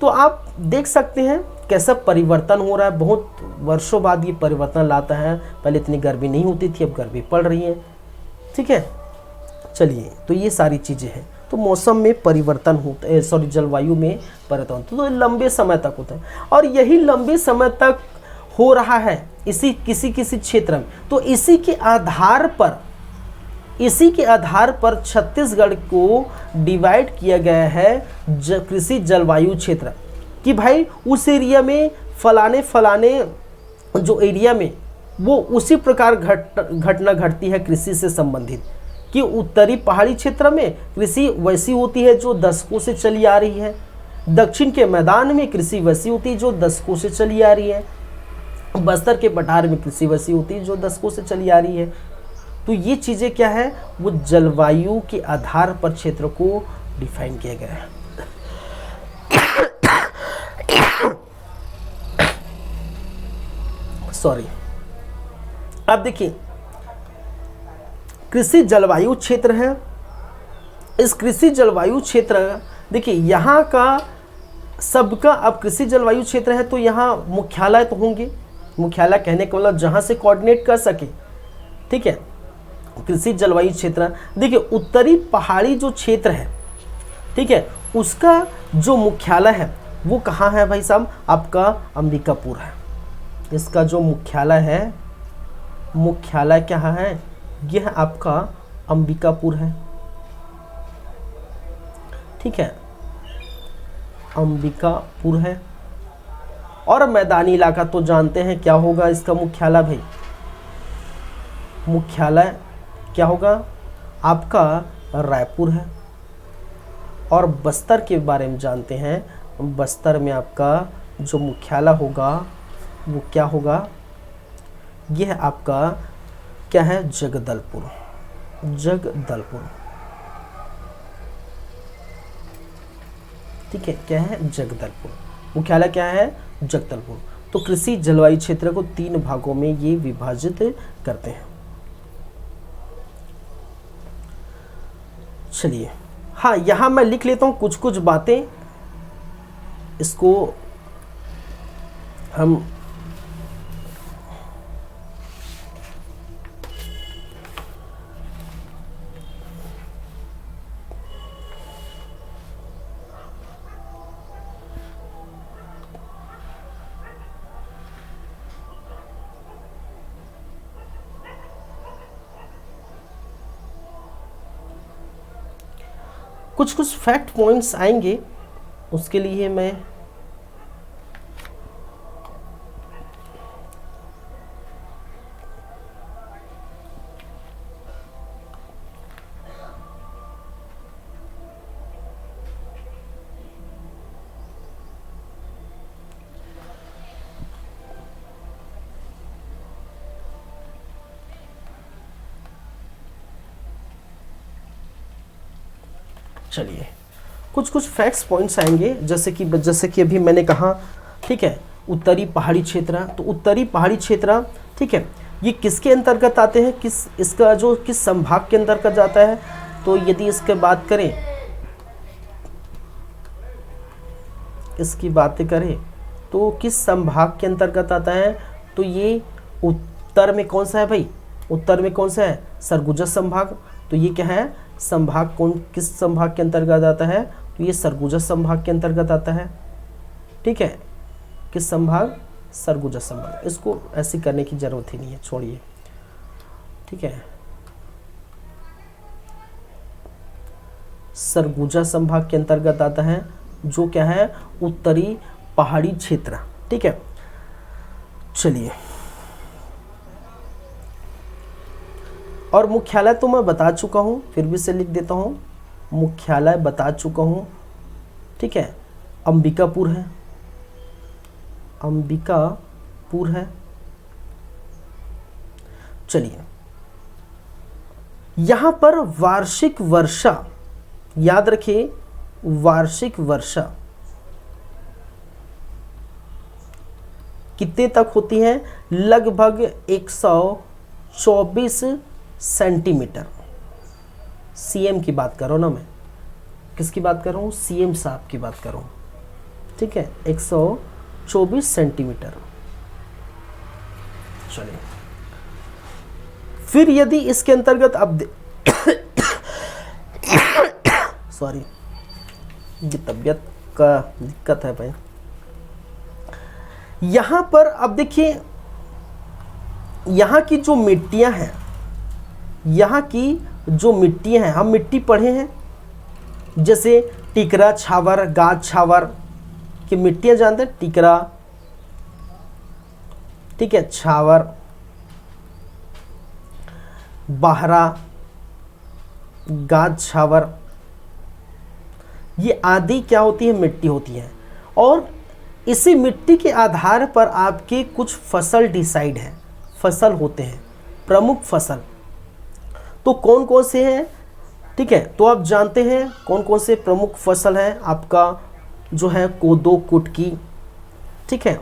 तो आप देख सकते हैं कैसा परिवर्तन हो रहा है, बहुत वर्षों बाद ये परिवर्तन लाता है। पहले इतनी गर्मी नहीं होती थी, अब गर्मी पड़ रही है, ठीक है। चलिए, तो ये सारी चीज़ें हैं। तो मौसम में परिवर्तन होता है, सॉरी, जलवायु में परिवर्तन तो लंबे समय तक होता है, और यही लंबे समय तक हो रहा है इसी किसी क्षेत्र में। तो इसी के आधार पर छत्तीसगढ़ को डिवाइड किया गया है कृषि जलवायु क्षेत्र, कि भाई उस एरिया में फलाने जो एरिया में वो उसी प्रकार घटना घटती है कृषि से संबंधित, कि उत्तरी पहाड़ी क्षेत्र में कृषि वैसी होती है जो दशकों से चली आ रही है, दक्षिण के मैदान में कृषि वैसी होती है जो दशकों से चली आ रही है, बस्तर के पठार में कृषि वैसी होती है जो दशकों से चली आ रही है। तो ये चीज़ें क्या है, वो जलवायु के आधार पर क्षेत्र को डिफाइन किया गया है। सॉरी, अब देखिए, कृषि जलवायु क्षेत्र है। इस कृषि जलवायु क्षेत्र, देखिए यहाँ का सबका, अब कृषि जलवायु क्षेत्र है तो यहाँ मुख्यालय तो होंगे, मुख्यालय कहने का मतलब जहाँ से कोऑर्डिनेट कर सके, ठीक है। कृषि जलवायु क्षेत्र, देखिए उत्तरी पहाड़ी जो क्षेत्र है, ठीक है, उसका जो मुख्यालय है वो कहाँ है भाई साहब, आपका अंबिकापुर है। इसका जो मुख्यालय है, मुख्यालय क्या है, यह आपका अंबिकापुर है, ठीक है, अंबिकापुर है। और मैदानी इलाका तो जानते हैं क्या होगा इसका मुख्यालय भाई, मुख्यालय क्या होगा आपका रायपुर है। और बस्तर के बारे में जानते हैं, बस्तर में आपका जो मुख्यालय होगा वो क्या होगा, यह आपका क्या है, जगदलपुर, जगदलपुर, ठीक है, क्या है, जगदलपुर, मुख्यालय क्या है, जगदलपुर। तो कृषि जलवायु क्षेत्र को 3 भागों में ये विभाजित करते हैं। चलिए, हाँ, यहाँ मैं लिख लेता हूँ कुछ बातें, इसको हम कुछ फैक्ट पॉइंट्स आएंगे, उसके लिए मैं चलिए कुछ फैक्ट्स पॉइंट्स आएंगे, जैसे कि अभी मैंने कहा, ठीक है, उत्तरी पहाड़ी क्षेत्र। तो उत्तरी पहाड़ी क्षेत्र, ठीक है, ये किसके अंतर्गत आते हैं, किस संभाग के अंतर्गत जाता है, तो यदि इसके बात करें, इसकी बातें करें तो किस संभाग के अंतर्गत आता है? तो ये उत्तर में कौन सा है भाई? उत्तर में कौन सा है? सरगुजा संभाग। तो ये क्या है? संभाग कौन, किस संभाग के अंतर्गत आता है? तो ये सरगुजा संभाग के अंतर्गत आता है। ठीक है, किस संभाग? सरगुजा संभाग। इसको ऐसे करने की जरूरत ही नहीं है, छोड़िए। ठीक है, सरगुजा संभाग के अंतर्गत आता है, जो क्या है? उत्तरी पहाड़ी क्षेत्र। ठीक है, चलिए। और मुख्यालय तो मैं बता चुका हूं, फिर भी से लिख देता हूं, मुख्यालय बता चुका हूं। ठीक है, अंबिकापुर है, अंबिकापुर है। चलिए, यहां पर वार्षिक वर्षा, याद रखिए, वार्षिक वर्षा कितने तक होती है? लगभग 124 सेंटीमीटर। सीएम की बात कर रहा हूं ना मैं, किसकी बात कर रहा हूं? सीएम साहब की बात कर रहा हूं। ठीक है, 124 सेंटीमीटर। चलिए, फिर यदि इसके अंतर्गत अब सॉरी, ये तबीयत का दिक्कत है भाई। यहां पर अब देखिए, यहां की जो मिट्टियां हैं, यहां की जो मिट्टियां हैं, हम मिट्टी पढ़े हैं, जैसे टिकरा छावर, गाज छावर की मिट्टियां जानते हैं? टिकरा, ठीक है, छावर, बाहरा, गाज छावर, ये आदि क्या होती है? मिट्टी होती है। और इसी मिट्टी के आधार पर आपके कुछ फसल डिसाइड है, फसल होते हैं, प्रमुख फसल। तो कौन कौन से हैं? ठीक है, तो आप जानते हैं कौन कौन से प्रमुख फसल है? आपका जो है कोदो, कुटकी। ठीक है,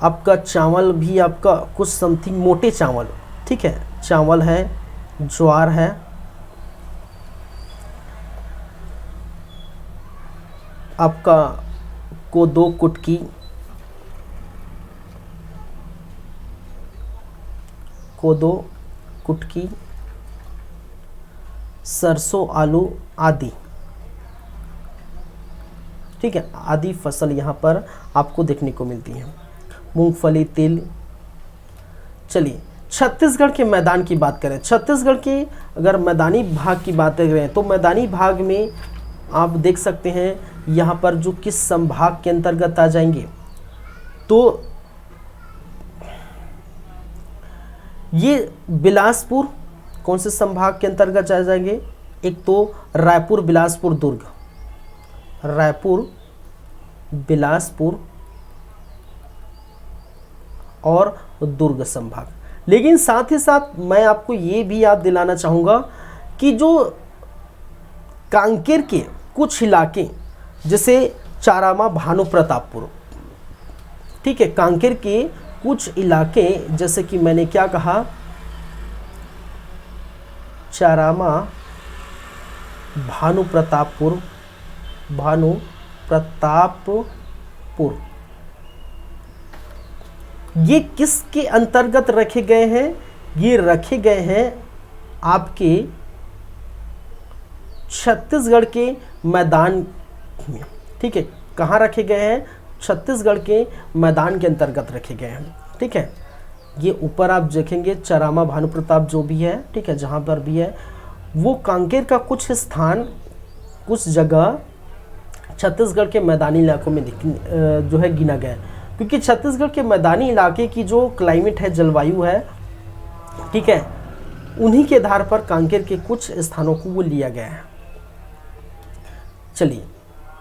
आपका चावल भी, आपका कुछ समथिंग मोटे चावल। ठीक है, चावल है, ज्वार है, आपका कोदो, कुटकी, कोदो, कुटकी, सरसों, आलू आदि। ठीक है, आदि फसल यहाँ पर आपको देखने को मिलती है। मूंगफली, तिल। चलिए, छत्तीसगढ़ के मैदान की बात करें, छत्तीसगढ़ के अगर मैदानी भाग की बात करें तो मैदानी भाग में आप देख सकते हैं यहाँ पर जो किस संभाग के अंतर्गत आ जाएंगे, तो ये बिलासपुर कौन से संभाग के अंतर्गत आ जाएंगे? एक तो रायपुर, बिलासपुर, दुर्ग, रायपुर, बिलासपुर और दुर्ग संभाग। लेकिन साथ ही साथ मैं आपको ये भी याद दिलाना चाहूँगा कि जो कांकेर के कुछ इलाके, जैसे चारामा, भानु प्रतापपुर, ठीक है, कांकेर के कुछ इलाके, जैसे कि मैंने क्या कहा, चारामा, भानु प्रतापपुर, भानु प्रतापपुर, ये किसके अंतर्गत रखे गए हैं? ये रखे गए हैं आपके छत्तीसगढ़ के मैदान में। ठीक है, कहाँ रखे गए हैं? छत्तीसगढ़ के मैदान के अंतर्गत रखे गए हैं। ठीक है, ये ऊपर आप देखेंगे चारामा, भानु प्रताप जो भी है, ठीक है, जहाँ पर भी है, वो कांकेर का कुछ स्थान, कुछ जगह छत्तीसगढ़ के मैदानी इलाकों में जो है गिना गया है। क्योंकि छत्तीसगढ़ के मैदानी इलाके की जो क्लाइमेट है, जलवायु है, ठीक है, उन्हीं के आधार पर कांकेर के कुछ स्थानों को वो लिया गया है। चलिए,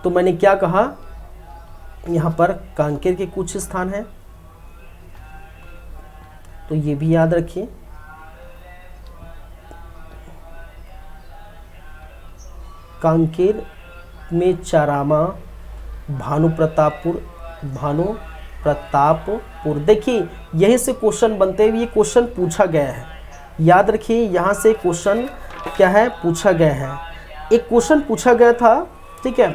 तो मैंने क्या कहा, यहाँ पर कांकेर के कुछ स्थान हैं, तो ये भी याद रखिए। कांकेर में चारामा, भानु प्रतापपुर, भानु प्रतापपुर। देखिए, यहीं से क्वेश्चन बनते हुए ये क्वेश्चन पूछा गया है याद रखिए यहाँ से क्वेश्चन क्या है पूछा गया है। एक क्वेश्चन पूछा गया था, ठीक है,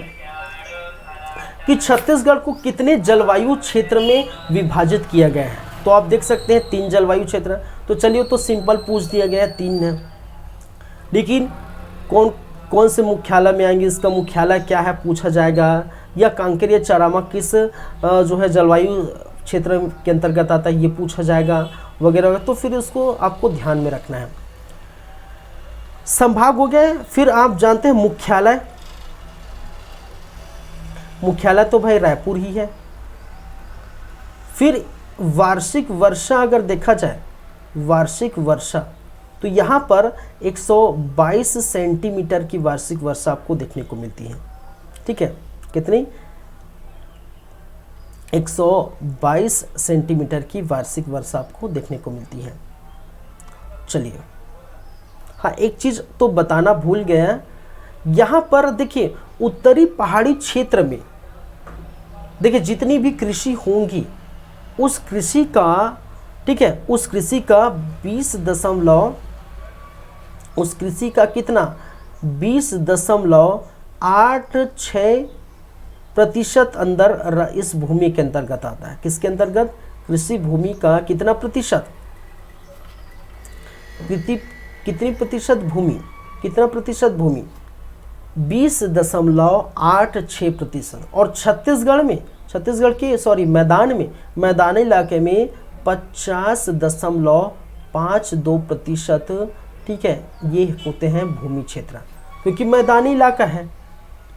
कि छत्तीसगढ़ को कितने जलवायु क्षेत्र में विभाजित किया गया है। तो आप देख सकते हैं 3 जलवायु क्षेत्र। तो चलिए, तो सिंपल पूछ दिया गया है 3 है, लेकिन कौन कौन से मुख्यालय में आएंगे, इसका मुख्यालय क्या है पूछा जाएगा, या कांकेर या चारामा किस जो है जलवायु क्षेत्र के अंतर्गत आता है ये पूछा जाएगा वगैरह। तो फिर उसको आपको ध्यान में रखना है। संभाग हो गए, फिर आप जानते हैं मुख्यालय। मुख्यालय तो भाई रायपुर ही है। फिर वार्षिक वर्षा अगर देखा जाए, वार्षिक वर्षा, तो यहाँ पर 122 सेंटीमीटर की वार्षिक वर्षा आपको देखने को मिलती है। ठीक है, कितनी? 122 सेंटीमीटर की वार्षिक वर्षा आपको देखने को मिलती है। चलिए, हाँ एक चीज़ तो बताना भूल गया, यहाँ पर देखिए उत्तरी पहाड़ी क्षेत्र में देखिए जितनी भी कृषि होंगी उस कृषि का, ठीक है, उस कृषि का 20.86% अंदर इस भूमि के अंतर्गत आता है। किसके अंतर्गत? कृषि भूमि का कितना प्रतिशत, कितनी प्रतिशत भूमि, कितना प्रतिशत भूमि? 20.86%। और छत्तीसगढ़ के मैदानी इलाके में 50.52%, ठीक है, ये होते हैं भूमि क्षेत्र, क्योंकि मैदानी इलाका है,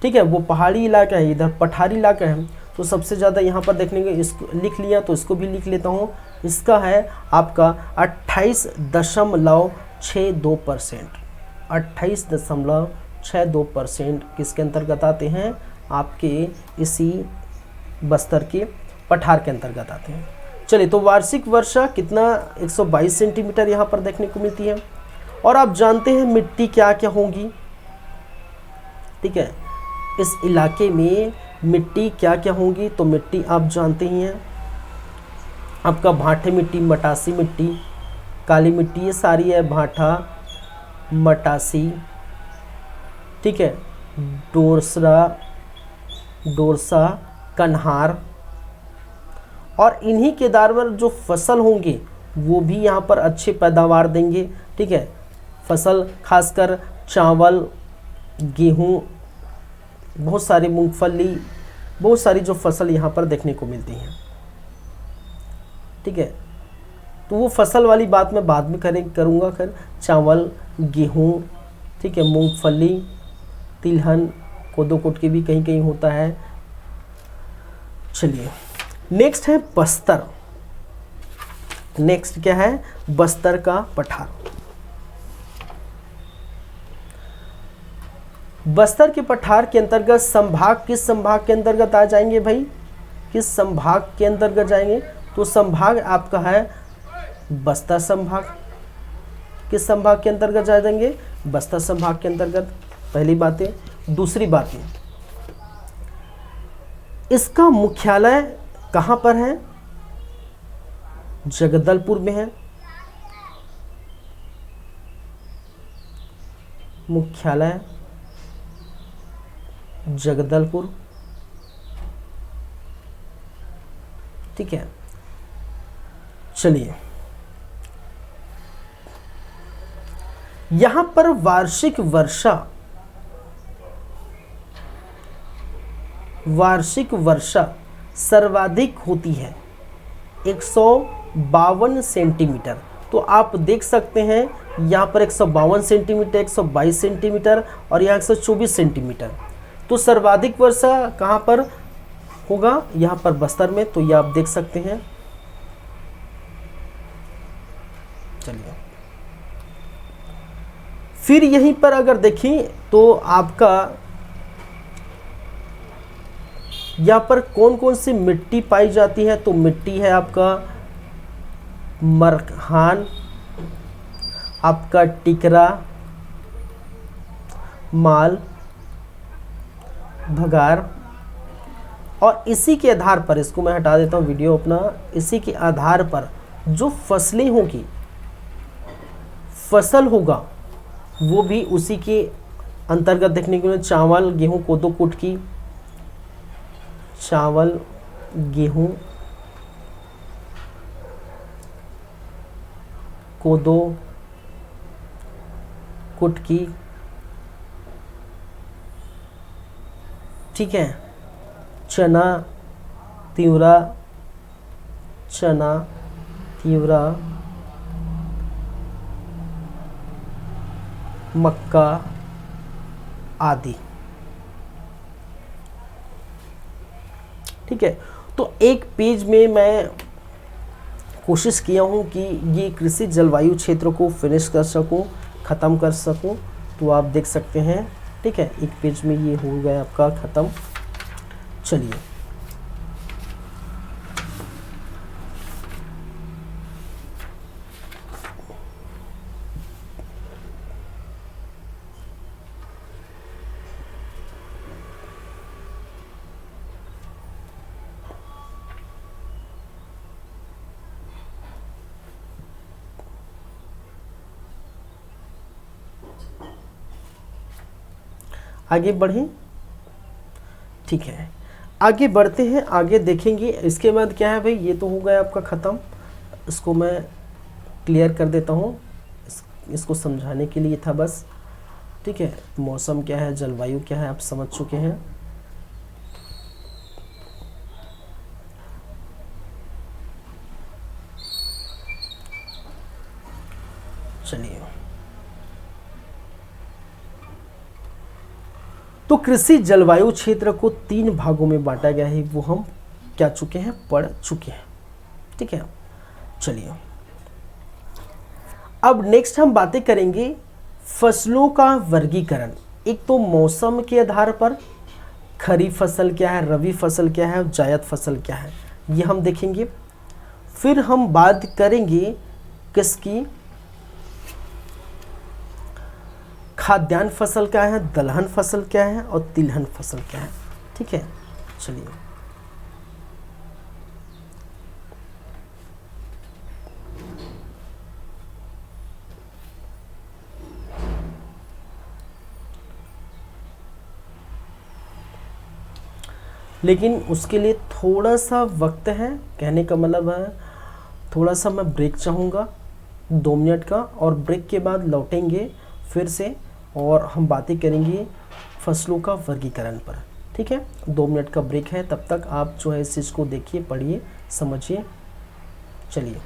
ठीक है, वो पहाड़ी इलाका है, इधर पठारी इलाका है। तो सबसे ज़्यादा यहाँ पर देखने को इसको लिख लिया, तो इसको भी लिख लेता हूँ। इसका है आपका 28.62%। 28.62% किसके अंतर्गत आते हैं? आपके इसी बस्तर के पठार के अंतर्गत आते हैं। चलिए, तो वार्षिक वर्षा कितना? 122 सेंटीमीटर यहाँ पर देखने को मिलती है। और आप जानते हैं मिट्टी क्या क्या होंगी, ठीक है, इस इलाके में मिट्टी क्या क्या होंगी। तो मिट्टी आप जानते ही हैं, आपका भाठे मिट्टी, मटासी मिट्टी, काली मिट्टी, ये सारी है, भाठा, मटासी, ठीक है, डोरसा, कन्हार। और इन्हीं के आधार पर जो फसल होंगे वो भी यहाँ पर अच्छे पैदावार देंगे, ठीक है। फसल खासकर चावल, गेहूँ, बहुत सारी मूंगफली, बहुत सारी जो फसल यहाँ पर देखने को मिलती हैं, ठीक है। तो वो फसल वाली बात मैं बाद में करूँगा। चावल, गेहूँ, ठीक है, मूंगफली, तिलहन, कोदो कुटकी भी कहीं कहीं होता है। चलिए, नेक्स्ट है बस्तर। नेक्स्ट क्या है? बस्तर का पठार। बस्तर के पठार के अंतर्गत संभाग, किस संभाग के अंतर्गत आ जाएंगे भाई? किस संभाग के अंतर्गत जाएंगे? तो संभाग आपका है बस्तर संभाग। किस संभाग के अंतर्गत जा जाएंगे? बस्तर संभाग के अंतर्गत। पहली बात है। दूसरी बात है, इसका मुख्यालय कहाँ पर है? जगदलपुर में है। मुख्यालय जगदलपुर, ठीक है। चलिए, यहां पर वार्षिक वर्षा सर्वाधिक होती है 152 सेंटीमीटर। तो आप देख सकते हैं यहाँ पर 152 सेंटीमीटर, 122 सेंटीमीटर और यहाँ 124 सेंटीमीटर। तो सर्वाधिक वर्षा कहाँ पर होगा? यहाँ पर बस्तर में। तो ये आप देख सकते हैं। चलिए, फिर यहीं पर अगर देखें तो आपका यहाँ पर कौन कौन सी मिट्टी पाई जाती है? तो मिट्टी है आपका मरखान, आपका टिकरा, माल, भगार। और इसी के आधार पर, इसको मैं हटा देता हूँ वीडियो अपना, इसी के आधार पर जो फसलें होंगी, फसल होगा वो भी उसी के अंतर्गत देखने को मिले। चावल, गेहूं, कोदो, कुटकी, चावल, गेहूं, कोदो, कुटकी, ठीक है, चना, तिवरा, चना, तिवरा, मक्का आदि। ठीक है, तो एक पेज में मैं कोशिश किया हूँ कि ये कृषि जलवायु क्षेत्र को फिनिश कर सकूँ, ख़त्म कर सकूँ। तो आप देख सकते हैं, ठीक है, एक पेज में ये हो गया आपका ख़त्म। चलिए, आगे बढ़ें। ठीक है, आगे बढ़ते हैं, आगे देखेंगे इसके बाद क्या है भाई। ये तो हो गया आपका ख़त्म, इसको मैं क्लियर कर देता हूँ, इसको समझाने के लिए था बस। ठीक है, मौसम क्या है, जलवायु क्या है, आप समझ चुके हैं। चलिए, तो कृषि जलवायु क्षेत्र को 3 भागों में बांटा गया है, वो हम क्या चुके हैं, पढ़ चुके हैं। ठीक है, चलिए, अब नेक्स्ट हम बातें करेंगे फसलों का वर्गीकरण। एक तो मौसम के आधार पर खरीफ फसल क्या है, रबी फसल क्या है, जायद फसल क्या है, ये हम देखेंगे। फिर हम बात करेंगे किसकी, खाद्यान्न फसल क्या है, दलहन फसल क्या है और तिलहन फसल क्या है। ठीक है, चलिए, लेकिन उसके लिए थोड़ा सा वक्त है, कहने का मतलब है थोड़ा सा मैं ब्रेक चाहूँगा 2 मिनट का, और ब्रेक के बाद लौटेंगे फिर से और हम बातें करेंगे फसलों का वर्गीकरण पर। ठीक है, 2 मिनट का ब्रेक है, तब तक आप जो है इस चीज़ को देखिए, पढ़िए, समझिए। चलिए,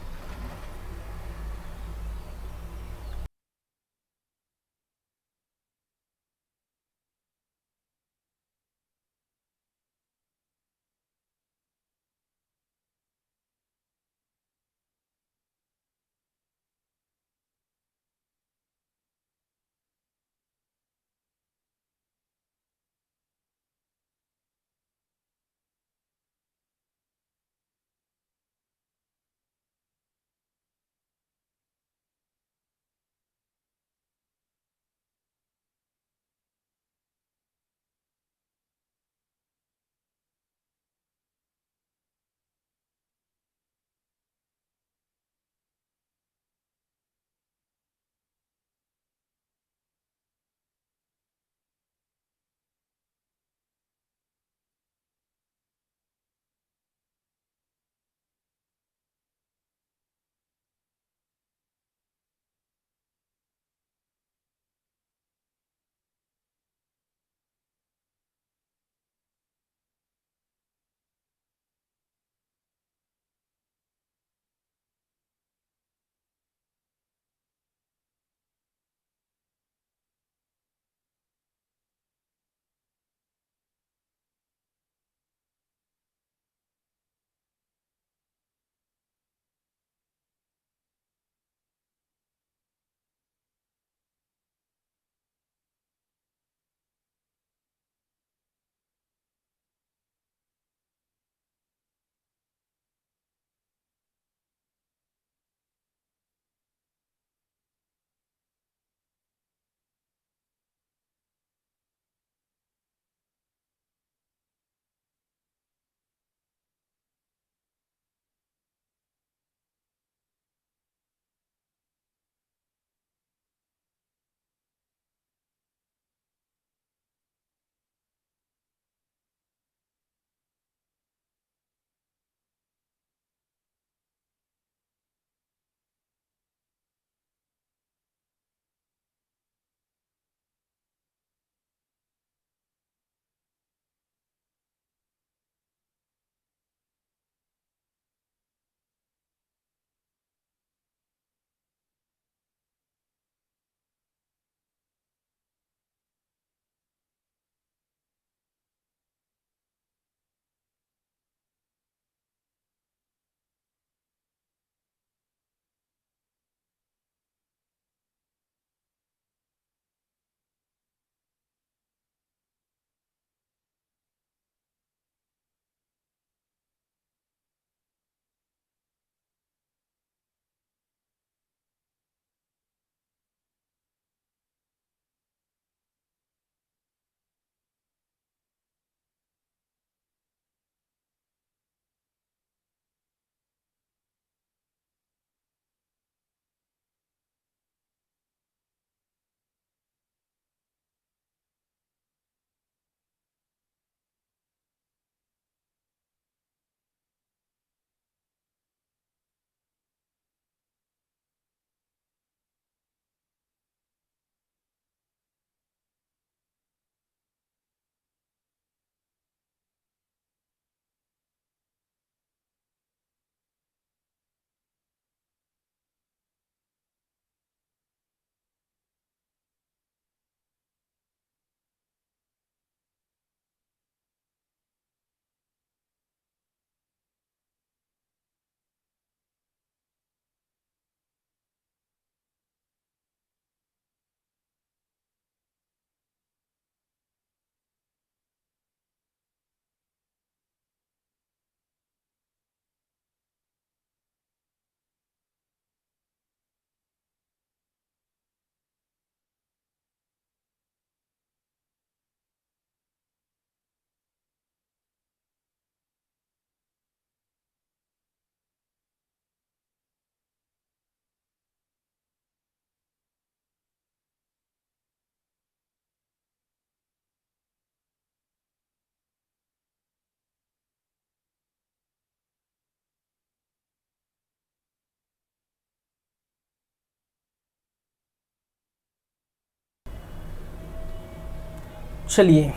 चलिए,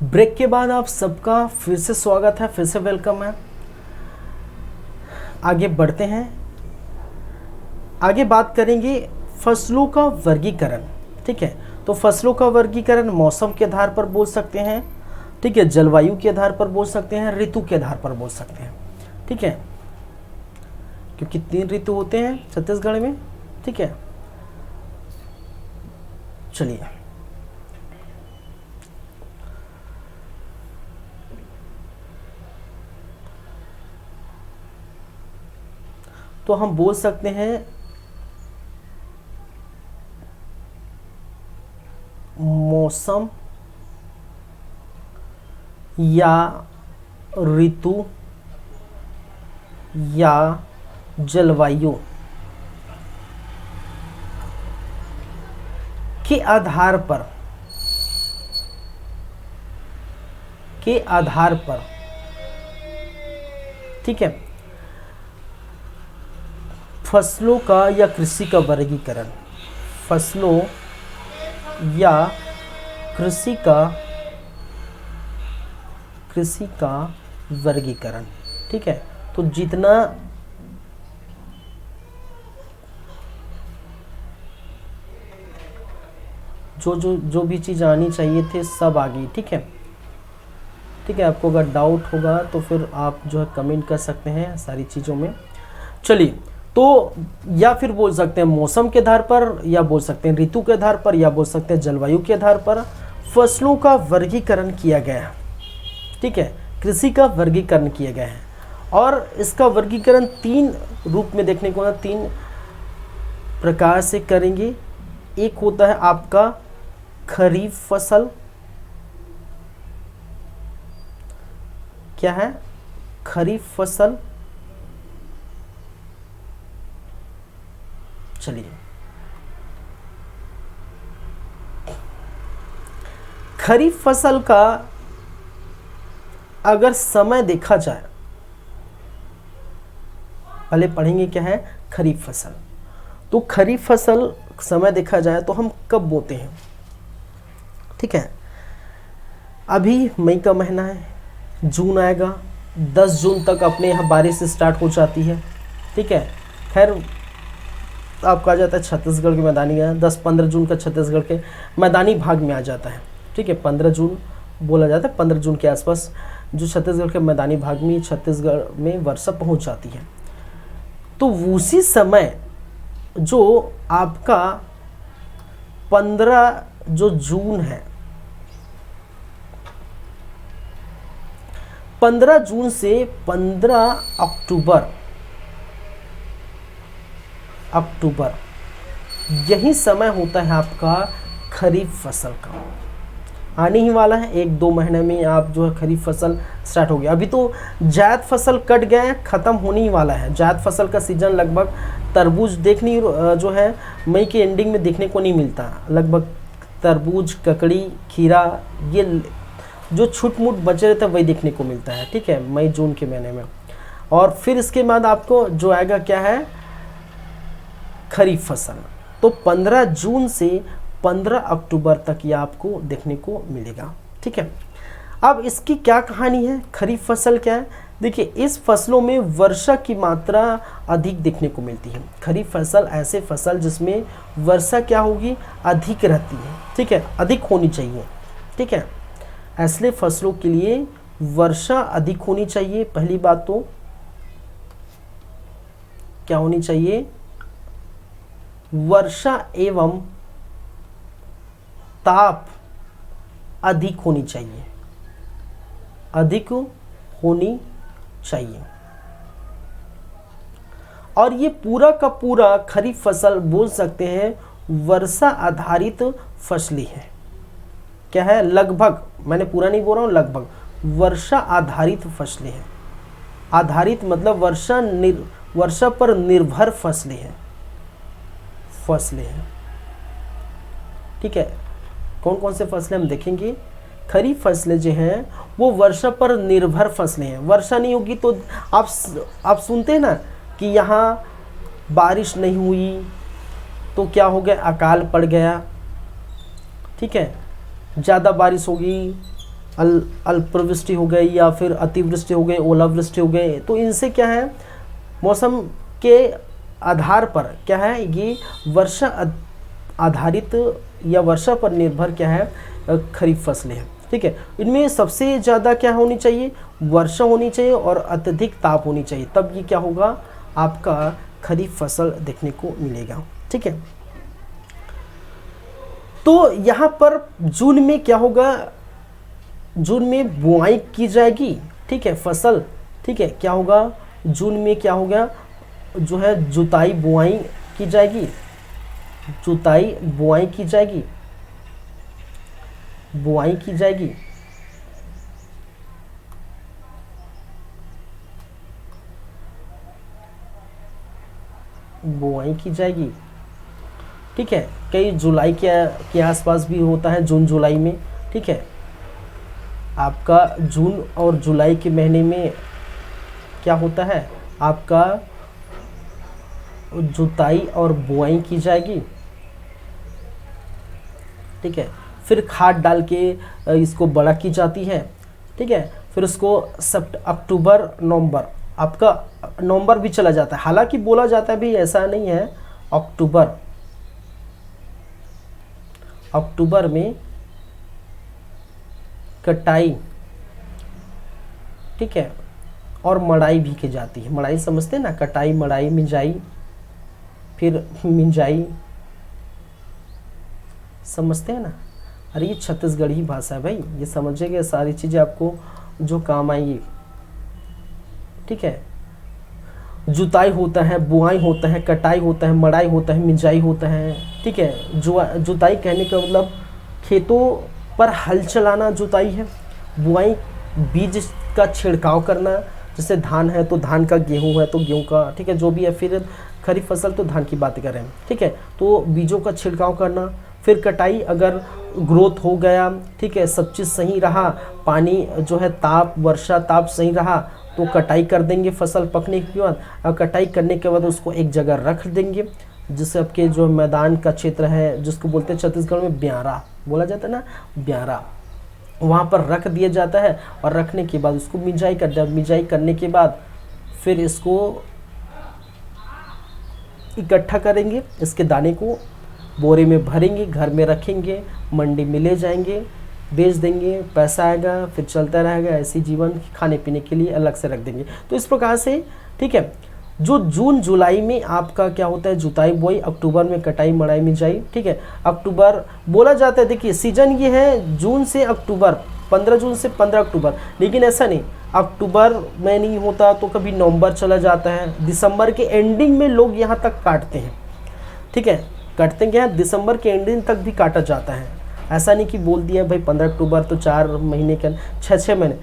ब्रेक के बाद आप सबका फिर से स्वागत है, फिर से वेलकम है। आगे बढ़ते हैं, आगे बात करेंगे फसलों का वर्गीकरण। ठीक है, तो फसलों का वर्गीकरण मौसम के आधार पर बोल सकते हैं, ठीक है, जलवायु के आधार पर बोल सकते हैं, ऋतु के आधार पर बोल सकते हैं। ठीक है, क्योंकि 3 ऋतु होते हैं छत्तीसगढ़ में। ठीक है, चलिए तो हम बोल सकते हैं मौसम या ऋतु या जलवायु के आधार पर ठीक है, फसलों का या कृषि का वर्गीकरण, फसलों या कृषि का वर्गीकरण। ठीक है, तो जितना जो भी चीज़ आनी चाहिए थे सब आ गई। ठीक है, ठीक है, आपको अगर डाउट होगा तो फिर आप जो है कमेंट कर सकते हैं सारी चीज़ों में। चलिए, तो या फिर बोल सकते हैं मौसम के आधार पर, या बोल सकते हैं ऋतु के आधार पर, या बोल सकते हैं जलवायु के आधार पर फसलों का वर्गीकरण किया गया है। ठीक है, कृषि का वर्गीकरण किया गया है और इसका वर्गीकरण 3 रूप में देखने को मिला, 3 प्रकार से करेंगे। एक होता है आपका खरीफ फसल, क्या है, खरीफ फसल। चलिए, खरीफ फसल का अगर समय देखा जाए, पहले पढ़ेंगे क्या है खरीफ फसल। तो खरीफ फसल समय देखा जाए तो हम कब बोते हैं। ठीक है, अभी मई का महीना है, जून आएगा, 10 जून तक अपने यहाँ बारिश स्टार्ट हो जाती है। ठीक है, खैर आपको आ जाता है छत्तीसगढ़ के मैदानी, 10-15 जून का छत्तीसगढ़ के मैदानी भाग में आ जाता है। ठीक है, 15 जून बोला जाता है, 15 जून के आसपास जो छत्तीसगढ़ के मैदानी भाग में, छत्तीसगढ़ में वर्षा पहुंच जाती है। तो उसी समय जो आपका 15 जो जून है, 15 जून से 15 अक्टूबर यही समय होता है आपका खरीफ फसल का। आने ही वाला है, 1-2 महीने में आप जो है खरीफ फसल स्टार्ट हो गया। अभी तो जायद फसल कट गए हैं, ख़त्म होने ही वाला है जायद फसल का सीजन। लगभग तरबूज देखने जो है मई के एंडिंग में देखने को नहीं मिलता। लगभग तरबूज, ककड़ी, खीरा, ये जो छूट मूट बचे रहता है वही देखने को मिलता है। ठीक है, मई जून के महीने में। और फिर इसके बाद आपको जो आएगा क्या है खरीफ फसल। तो 15 जून से 15 अक्टूबर तक ये आपको देखने को मिलेगा। ठीक है, अब इसकी क्या कहानी है, खरीफ फसल क्या है। देखिए, इस फसलों में वर्षा की मात्रा अधिक देखने को मिलती है। खरीफ फसल ऐसे फसल जिसमें वर्षा क्या होगी, अधिक रहती है। ठीक है, अधिक होनी चाहिए। ठीक है, ऐसे फसलों के लिए वर्षा अधिक होनी चाहिए। पहली बात तो क्या होनी चाहिए, वर्षा एवं ताप अधिक होनी चाहिए, अधिक होनी चाहिए। और ये पूरा का पूरा खरीफ फसल बोल सकते हैं वर्षा आधारित फसलें हैं। क्या है, लगभग, मैंने पूरा नहीं बोल रहा हूँ, लगभग वर्षा आधारित फसलें हैं। आधारित मतलब वर्षा पर निर्भर फसलें हैं। ठीक है, कौन कौन से फसलें हम देखेंगे। खरीफ फसलें जो हैं वो वर्षा पर निर्भर फसलें हैं। वर्षा नहीं होगी तो आप सुनते हैं ना कि यहाँ बारिश नहीं हुई तो क्या हो गया, अकाल पड़ गया। ठीक है, ज़्यादा बारिश होगी, अल्पवृष्टि हो गई या फिर अतिवृष्टि हो गई, ओलावृष्टि हो गई, तो इनसे क्या है मौसम के आधार पर क्या है ये वर्षा आधारित या वर्षा पर निर्भर क्या है खरीफ फसलें हैं। ठीक है, इनमें सबसे ज़्यादा क्या होनी चाहिए, वर्षा होनी चाहिए और अत्यधिक ताप होनी चाहिए, तब ये क्या होगा आपका खरीफ फसल देखने को मिलेगा। ठीक है, तो यहाँ पर जून में क्या होगा, जून में बुआई की जाएगी। ठीक है, फसल, ठीक है, क्या होगा जून में क्या होगा जो है जुताई बुआई की जाएगी, जुताई बुआई की जाएगी, बुआई की जाएगी। बुआई की जाएगी। ठीक है, कई जुलाई के आसपास भी होता है, जून जुलाई में। ठीक है, आपका जून और जुलाई के महीने में क्या होता है, आपका जुताई और बुआई की जाएगी। ठीक है, फिर खाद डाल के इसको बड़ा की जाती है। ठीक है, फिर उसको अक्टूबर नवंबर, आपका नवंबर भी चला जाता है, हालांकि बोला जाता है भी ऐसा नहीं है, अक्टूबर में कटाई, ठीक है, और मड़ाई भी की जाती है। मड़ाई समझते हैं ना, कटाई, मड़ाई, मिंजाई, फिर मिंजाई, समझते हैं ना। अरे ये छत्तीसगढ़ी भाषा है भाई, ये समझेंगे सारी चीज़ें आपको जो काम आएंगी। ठीक है, जुताई होता है, बुआई होता है, कटाई होता है, मड़ाई होता है, मिंजाई होता है। ठीक है, जुताई कहने का मतलब खेतों पर हल चलाना जुताई है। बुआई बीज का छिड़काव करना, जैसे धान है तो धान का, गेहूं है तो गेहूं का, ठीक है, जो भी है। फिर खरीफ फसल तो धान की बात कर रहे हैं। ठीक है, तो बीजों का छिड़काव करना। फिर कटाई, अगर ग्रोथ हो गया, ठीक है, सब चीज़ सही रहा, पानी जो है ताप, वर्षा ताप सही रहा, तो कटाई कर देंगे फसल पकने के बाद। और कटाई करने के बाद उसको एक जगह रख देंगे, जिससे आपके जो मैदान का क्षेत्र है, जिसको बोलते हैं छत्तीसगढ़ में ब्यारा बोला जाता है ना, ब्यारा, वहाँ पर रख दिया जाता है। और रखने के बाद उसको मिंजाई कर दिया। मिंजाई करने के बाद फिर इसको इकट्ठा करेंगे, इसके दाने को बोरे में भरेंगे, घर में रखेंगे, मंडी में ले जाएंगे, बेच देंगे, पैसा आएगा, फिर चलता रहेगा। ऐसी जीवन खाने पीने के लिए अलग से रख देंगे। तो इस प्रकार से, ठीक है, जो जून जुलाई में आपका क्या होता है जुताई बुआई, अक्टूबर में कटाई मड़ाई मिंजाई। ठीक है, अक्टूबर बोला जाता है, देखिए सीजन ये है जून से अक्टूबर, 15 जून से 15 अक्टूबर, लेकिन ऐसा नहीं, अक्टूबर में नहीं होता तो कभी नवंबर चला जाता है। दिसंबर के एंडिंग में लोग यहाँ तक काटते हैं। ठीक है, काटते क्या है, दिसंबर के एंडिंग तक भी काटा जाता है। ऐसा नहीं कि बोल दिया भाई 15 अक्टूबर तो 4 महीने का, 6 महीने,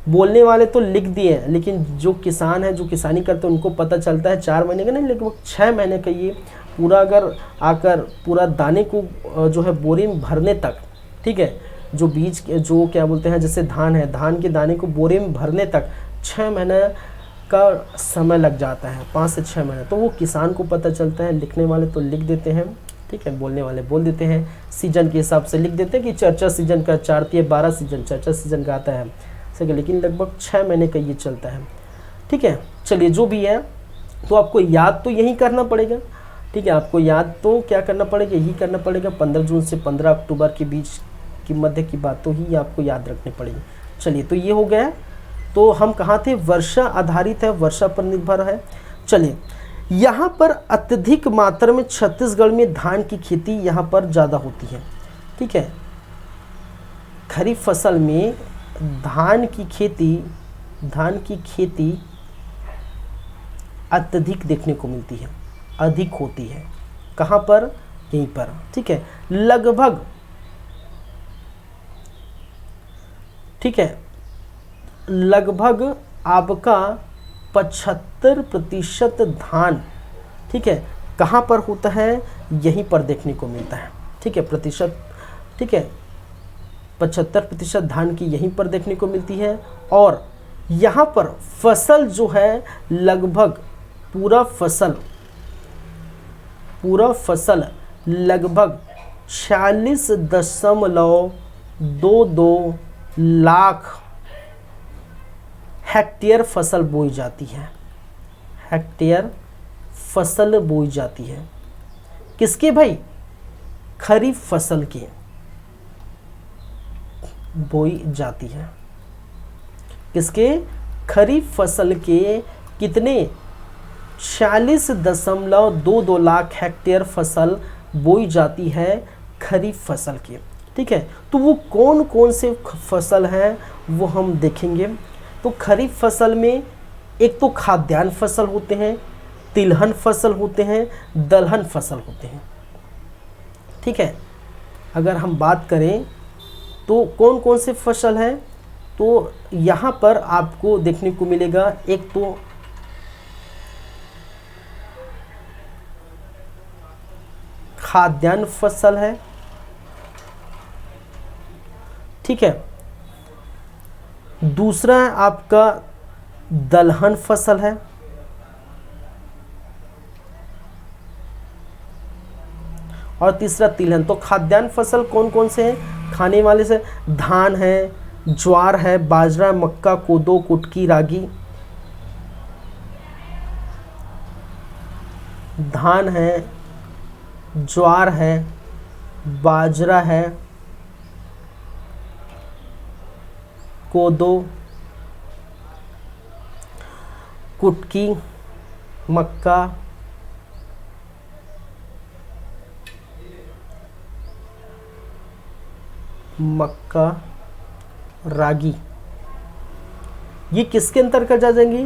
बोलने वाले तो लिख दिए, लेकिन जो किसान है, जो किसानी करते हैं, उनको पता चलता है 4 महीने का नहीं, लेकिन 6 महीने का ये पूरा अगर आकर पूरा दाने को जो है बोरे में भरने तक, ठीक है, जो बीज जो क्या बोलते हैं, जैसे धान है, धान के दाने को बोरे में भरने तक 6 महीने का समय लग जाता है, 5 से 6 महीने। तो वो किसान को पता चलता है, लिखने वाले तो लिख देते हैं, ठीक है, बोलने वाले बोल देते हैं, सीजन के हिसाब से लिख देते हैं कि चर्चा सीजन का 4-12 सीजन चर्चा सीजन का आता है, सही, लेकिन लगभग 6 महीने का ये चलता है। ठीक है, चलिए जो भी है, तो आपको याद तो यही करना पड़ेगा। ठीक है, आपको याद तो क्या करना पड़ेगा, यही करना पड़ेगा, 15 जून से 15 अक्टूबर के बीच की मध्य की बात तो ही आपको याद रखनी पड़ेगी। चलिए, तो ये हो गया। तो हम कहाँ थे, वर्षा आधारित है, वर्षा पर निर्भर है। चलिए, यहाँ पर अत्यधिक मात्रा में छत्तीसगढ़ में धान की खेती यहाँ पर ज़्यादा होती है। ठीक है, खरीफ फसल में धान की खेती अत्यधिक देखने को मिलती है, अधिक होती है। कहाँ पर, यहीं पर। ठीक है, लगभग, ठीक है, लगभग आपका 75% धान, ठीक है, कहाँ पर होता है, यहीं पर देखने को मिलता है। ठीक है, प्रतिशत, ठीक है, 75% धान की यहीं पर देखने को मिलती है। और यहाँ पर फसल जो है लगभग पूरा फसल लगभग 46.5 2 लाख हेक्टेयर फसल बोई जाती है। हेक्टेयर फसल बोई जाती है किसके भाई? खरीफ फसल की बोई जाती है। किसके? खरीफ फसल के कितने? 46.22 लाख हेक्टेयर फसल बोई जाती है खरीफ फसल की। ठीक है, तो वो कौन कौन से फसल हैं वो हम देखेंगे। तो खरीफ फसल में एक तो खाद्यान्न फसल होते हैं, तिलहन फसल होते हैं, दलहन फसल होते हैं। ठीक है, अगर हम बात करें तो कौन कौन से फसल हैं, तो यहाँ पर आपको देखने को मिलेगा एक तो खाद्यान्न फसल है। ठीक है, दूसरा है आपका दलहन फसल है, और तीसरा तिलहन। तो खाद्यान्न फसल कौन कौन से हैं? खाने वाले से धान है, ज्वार है, बाजरा, मक्का, कोदो, कुटकी, रागी। धान है, ज्वार है, बाजरा है, कोदो, कुटकी, मक्का, रागी। ये किसके अंतर्गत आ जाएंगी?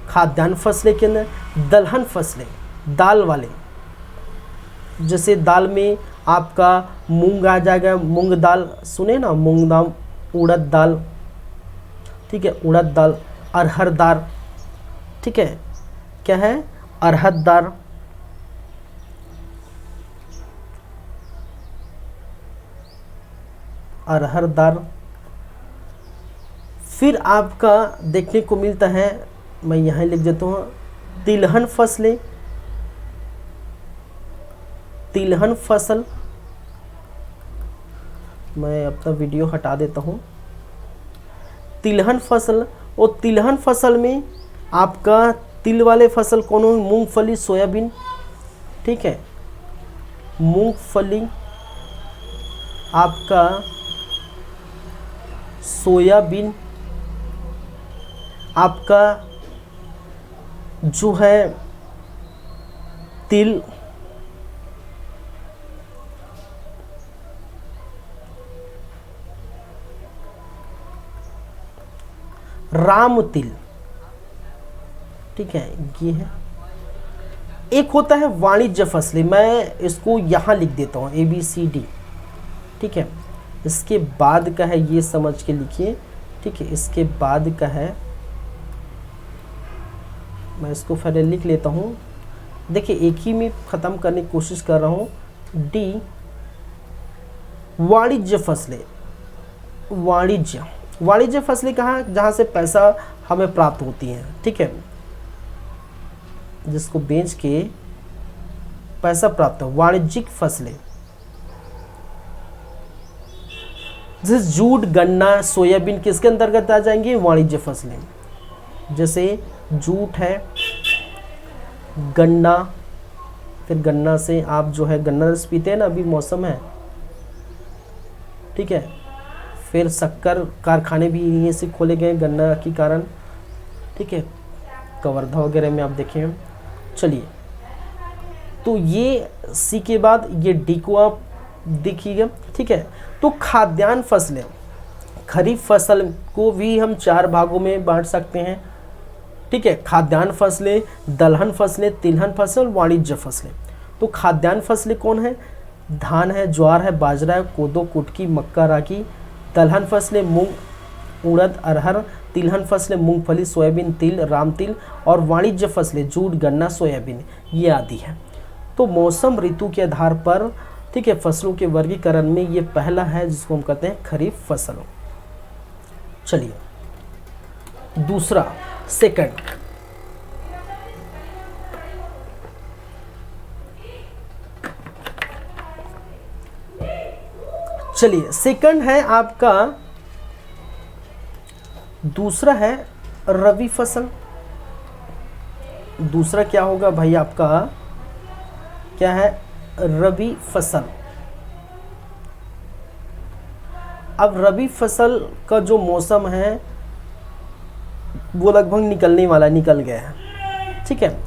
खाद्यान्न फसलें के अंदर। दलहन फसलें दाल वाले, जैसे दाल में आपका मूंग आ जाएगा, मूंग दाल सुने ना, मूंग दाल, उड़द दाल। ठीक है, उड़द दाल, अरहर दाल। ठीक है, क्या है? अरहर दाल। अरहर दाल। फिर आपका देखने को मिलता है, मैं यहाँ लिख देता हूँ, तिलहन फसलें। तिलहन फसल, मैं अपना वीडियो हटा देता हूँ। तिलहन फसल, और तिलहन फसल में आपका तिल वाले फसल कौन हो? मूंगफली, सोयाबीन। ठीक है, मूंगफली, आपका सोयाबीन, आपका जो है तिल, राम तिल। ठीक है, ये है। एक होता है वाणिज्य फसलें, मैं इसको यहाँ लिख देता हूँ ABCD। ठीक है, इसके बाद का है, ये समझ के लिखिए। ठीक है, इसके बाद का है, मैं इसको फिर लिख लेता हूँ। देखिए, एक ही में ख़त्म करने की कोशिश कर रहा हूँ। D, वाणिज्य फसलें। वाणिज्य फसलें कहाँ? जहाँ से पैसा हमें प्राप्त होती हैं। ठीक है, जिसको बेच के पैसा प्राप्त हो, वाणिज्यिक फसलें। जैसे जूट, गन्ना, सोयाबीन किसके अंतर्गत आ जाएंगे? वाणिज्य फसलें। जैसे जूट है, गन्ना, फिर गन्ना से आप जो है गन्ना रस पीते हैं ना, अभी मौसम है। ठीक है, फिर शक्कर कारखाने भी यहीं से खोले गए गन्ना के कारण। ठीक है, कवर्धा वगैरह में आप देखें। चलिए, तो ये सी के बाद ये डी को आप देखिएगा। ठीक है, तो खाद्यान्न फसलें, खरीफ फसल को भी हम 4 भागों में बांट सकते हैं। ठीक है, खाद्यान्न फसलें, दलहन फसलें, तिलहन फसल, वाणिज्य फसलें। तो खाद्यान्न फसलें कौन है? धान है, ज्वार है, बाजरा है, कोदो, कुटकी, मक्का, रागी। दलहन फसलें मूंग, उड़द, अरहर। तिलहन फसलें मूंगफली, सोयाबीन, तिल, राम तिल। और वाणिज्य फसलें जूट, गन्ना, सोयाबीन, ये आदि है। तो मौसम ऋतु के आधार पर, ठीक है, फसलों के वर्गीकरण में ये पहला है, जिसको हम कहते हैं खरीफ फसलों। चलिए, दूसरा, सेकंड, चलिए सेकंड है आपका, दूसरा है रबी फसल। दूसरा क्या होगा भाई आपका, क्या है, रबी फसल। अब रबी फसल का जो मौसम है वो लगभग निकलने वाला, निकल गया है, ठीक है,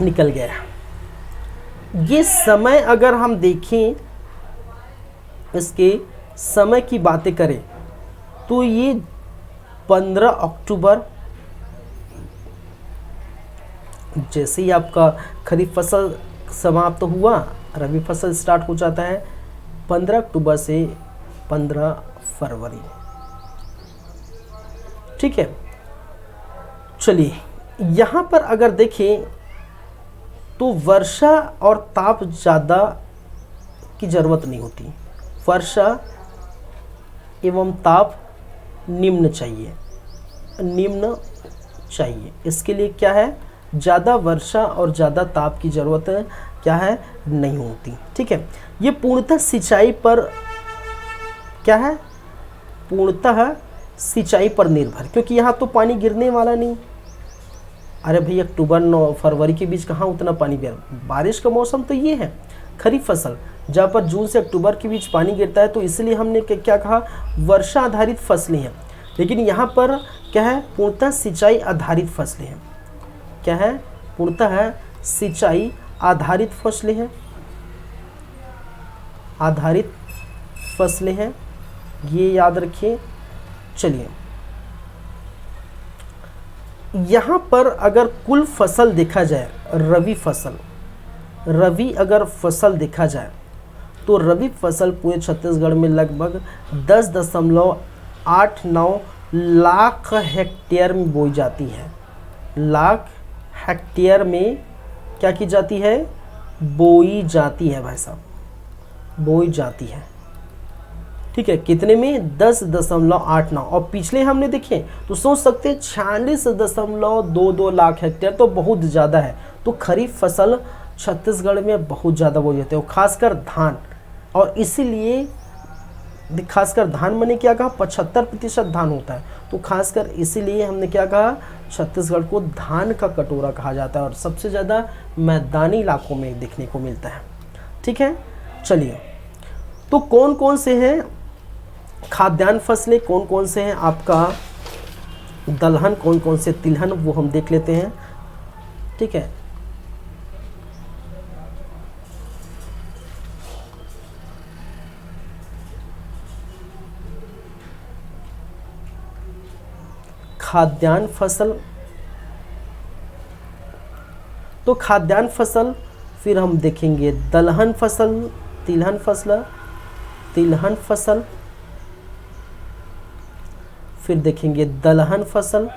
निकल गया है। ये समय अगर हम देखें, इसके समय की बातें करें तो ये 15 अक्टूबर, जैसे ही आपका खरीफ फसल समाप्त हुआ, रबी फसल स्टार्ट हो जाता है 15 अक्टूबर से 15 फरवरी, ठीक है। चलिए यहाँ पर अगर देखें तो वर्षा और ताप ज़्यादा की ज़रूरत नहीं होती, वर्षा एवं ताप निम्न चाहिए, निम्न चाहिए। इसके लिए क्या है, ज़्यादा वर्षा और ज़्यादा ताप की ज़रूरत क्या है, नहीं होती, ठीक है। ये पूर्णतः सिंचाई पर क्या है, पूर्णतः सिंचाई पर निर्भर, क्योंकि यहाँ तो पानी गिरने वाला नहीं। अरे भाई अक्टूबर 9 फरवरी के बीच कहाँ उतना पानी गिर, बारिश का मौसम तो ये है खरीफ फसल, जहाँ पर जून से अक्टूबर के बीच पानी गिरता है, तो इसलिए हमने क्या कहा, वर्षा आधारित फसलें हैं। लेकिन यहाँ पर क्या है, पूर्णतः सिंचाई आधारित फसलें हैं, क्या है, पूर्णतः सिंचाई आधारित फसलें हैं, आधारित फसलें हैं, ये याद रखिए। चलिए यहाँ पर अगर कुल फसल देखा जाए, रबी फसल, रबी अगर फसल देखा जाए तो रबी फसल पूरे छत्तीसगढ़ में लगभग 10.89 लाख हेक्टेयर में बोई जाती है। लाख हेक्टेयर में क्या की जाती है, बोई जाती है भाई साहब, बोई जाती है, ठीक है। कितने में, 10.89। और पिछले हमने देखे तो सोच सकते हैं 46.22 लाख हेक्टेयर तो बहुत ज़्यादा है। तो खरीफ फसल छत्तीसगढ़ में बहुत ज़्यादा बोई जाती है, खासकर धान। और इसीलिए खासकर धान मैंने क्या कहा, 75% धान होता है, तो खासकर इसीलिए हमने क्या कहा, छत्तीसगढ़ को धान का कटोरा कहा जाता है और सबसे ज़्यादा मैदानी इलाकों में देखने को मिलता है, ठीक है। चलिए तो कौन कौन से हैं खाद्यान्न फसलें, कौन कौन से हैं आपका दलहन, कौन कौन से तिलहन, वो हम देख लेते हैं, ठीक है। खाद्यान्न फसल, तो खाद्यान्न फसल फिर हम देखेंगे दलहन फसल, तिलहन फसल, तिलहन फसल, फिर देखेंगे दलहन फसल,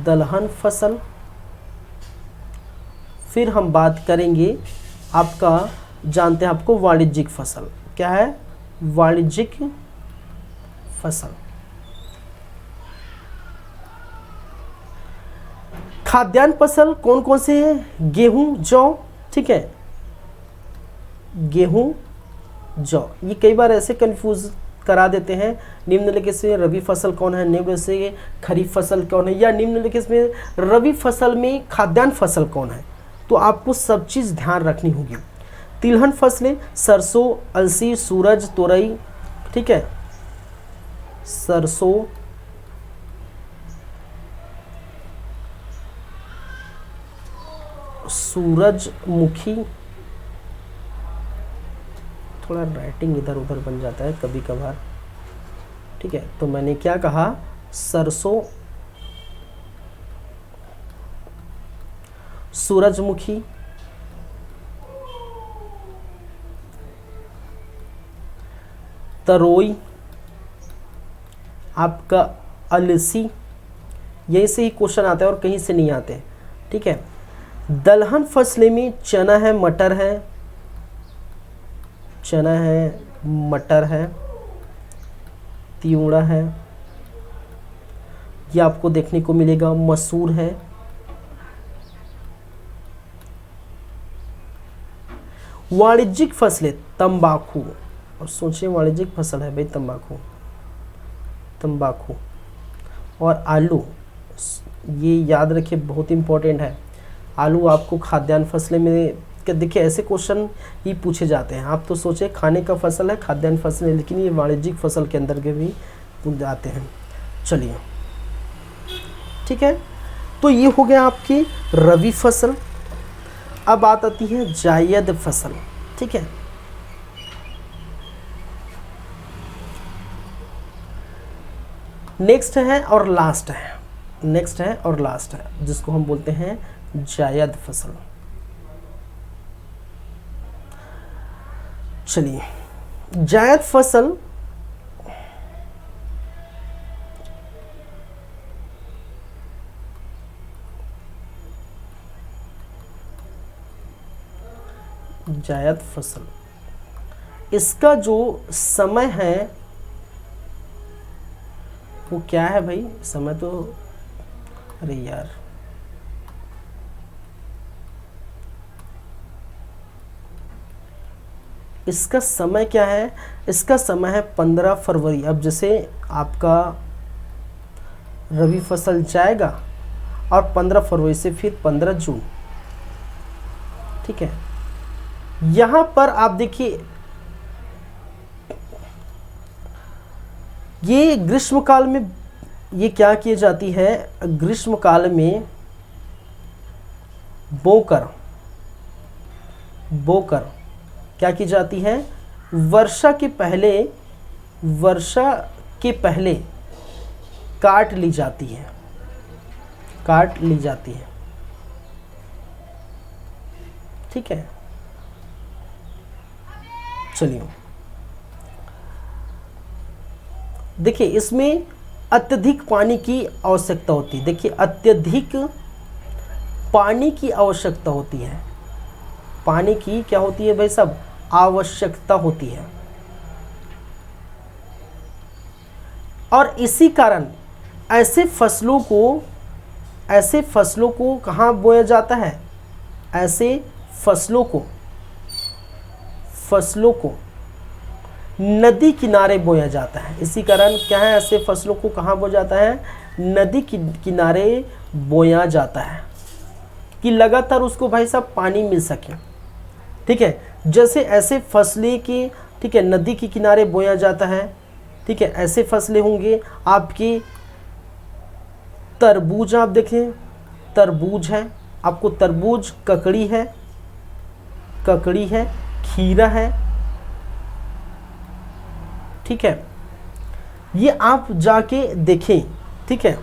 दलहन फसल, फिर हम बात करेंगे आपका, जानते हैं आपको वाणिज्यिक फसल, क्या है, वाणिज्यिक फसल। खाद्यान्न फसल कौन कौन से हैं, गेहूं, जौ, ठीक है, गेहूं, जौ। ये कई बार ऐसे कंफ्यूज करा देते हैं, निम्नलिखित से रबी फसल कौन है, निम्नलिखित से खरीफ फसल कौन है, या निम्नलिखित में रबी फसल में खाद्यान्न फसल कौन है। तो आपको सब चीज़ ध्यान रखनी होगी। तिलहन फसलें सरसों, अलसी, सूरज, तोरई, ठीक है, सरसों, सूरजमुखी, थोड़ा राइटिंग इधर उधर बन जाता है कभी कभार, ठीक है। तो मैंने क्या कहा, सरसों, सूरजमुखी, तरोई, आपका अलसी, यहीं से ही क्वेश्चन आता है और कहीं से नहीं आते, ठीक है। दलहन फसलें में चना है, मटर है, चना है, मटर है, तिउड़ा है, ये आपको देखने को मिलेगा, मसूर है, वाणिज्यिक फसलें तंबाकू, और सोचिए वाणिज्यिक फसल है भाई तंबाकू, तंबाकू और आलू, ये याद रखिए बहुत इंपॉर्टेंट है। आलू आपको खाद्यान्न फसलें में, देखिए ऐसे क्वेश्चन ही पूछे जाते हैं। आप तो सोचे खाने का फसल है, खाद्यान्न फसल है, लेकिन ये वाणिज्यिक फसल के अंदर के भी पूछ जाते हैं। चलिए ठीक है, तो ये हो गया आपकी रबी फसल। अब बात आती है जायद फसल। ठीक है, नेक्स्ट है और लास्ट है, नेक्स्ट है और लास्ट है, जिसको हम बोलते हैं जायद फसल। चलिए जायद फसल जायद फसल, इसका जो समय है वो क्या है भाई? समय तो, अरे यार इसका समय क्या है? इसका समय है 15 फरवरी। अब जैसे आपका रबी फसल जाएगा और 15 फरवरी से फिर 15 जून। ठीक है, यहाँ पर आप देखिए ये ग्रीष्म काल में ये क्या की जाती है? ग्रीष्म काल में बोकर क्या की जाती है? वर्षा के पहले काट ली जाती है, काट ली जाती है। ठीक है, चलिए देखिए इसमें अत्यधिक पानी की आवश्यकता होती है। देखिए अत्यधिक पानी की आवश्यकता होती है, पानी की क्या होती है भाई साहब? आवश्यकता होती है। और इसी कारण ऐसे फसलों को कहाँ बोया जाता है? ऐसे फसलों को नदी किनारे बोया जाता है। इसी कारण क्या है? ऐसे फसलों को कहाँ बोया जाता है? नदी किनारे बोया जाता है कि लगातार उसको भाई साहब पानी मिल सके। ठीक है, जैसे ऐसे फसलें की, ठीक है, नदी के किनारे बोया जाता है। ठीक है, ऐसे फसलें होंगे आपकी तरबूज। आप देखें तरबूज है, आपको तरबूज, ककड़ी है, खीरा है। ठीक है, ये आप जाके देखें। ठीक है,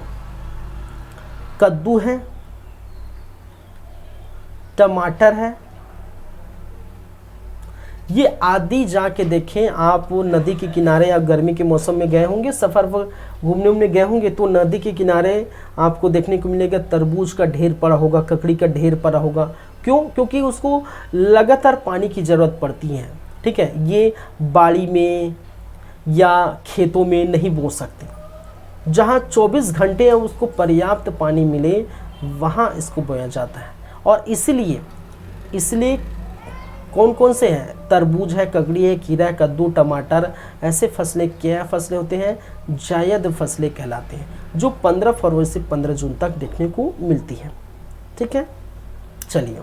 कद्दू है, टमाटर है, ये आदि जाके देखें आप। नदी के किनारे आप गर्मी के मौसम में गए होंगे, सफ़र पर घूमने गए होंगे, तो नदी के किनारे आपको देखने को मिलेगा तरबूज का ढेर पड़ा होगा, ककड़ी का ढेर पड़ा होगा। क्यों? क्योंकि उसको लगातार पानी की ज़रूरत पड़ती है। ठीक है, ये बाड़ी में या खेतों में नहीं बो सकते। जहाँ 24 घंटे उसको पर्याप्त पानी मिले वहाँ इसको बोया जाता है। और इसलिए कौन कौन से हैं? तरबूज है, ककड़ी है, खीरा है, कद्दू, टमाटर, ऐसे फसलें क्या फसलें होते हैं? जायद फसलें कहलाते हैं, जो 15 फरवरी से 15 जून तक देखने को मिलती हैं। ठीक है, चलिए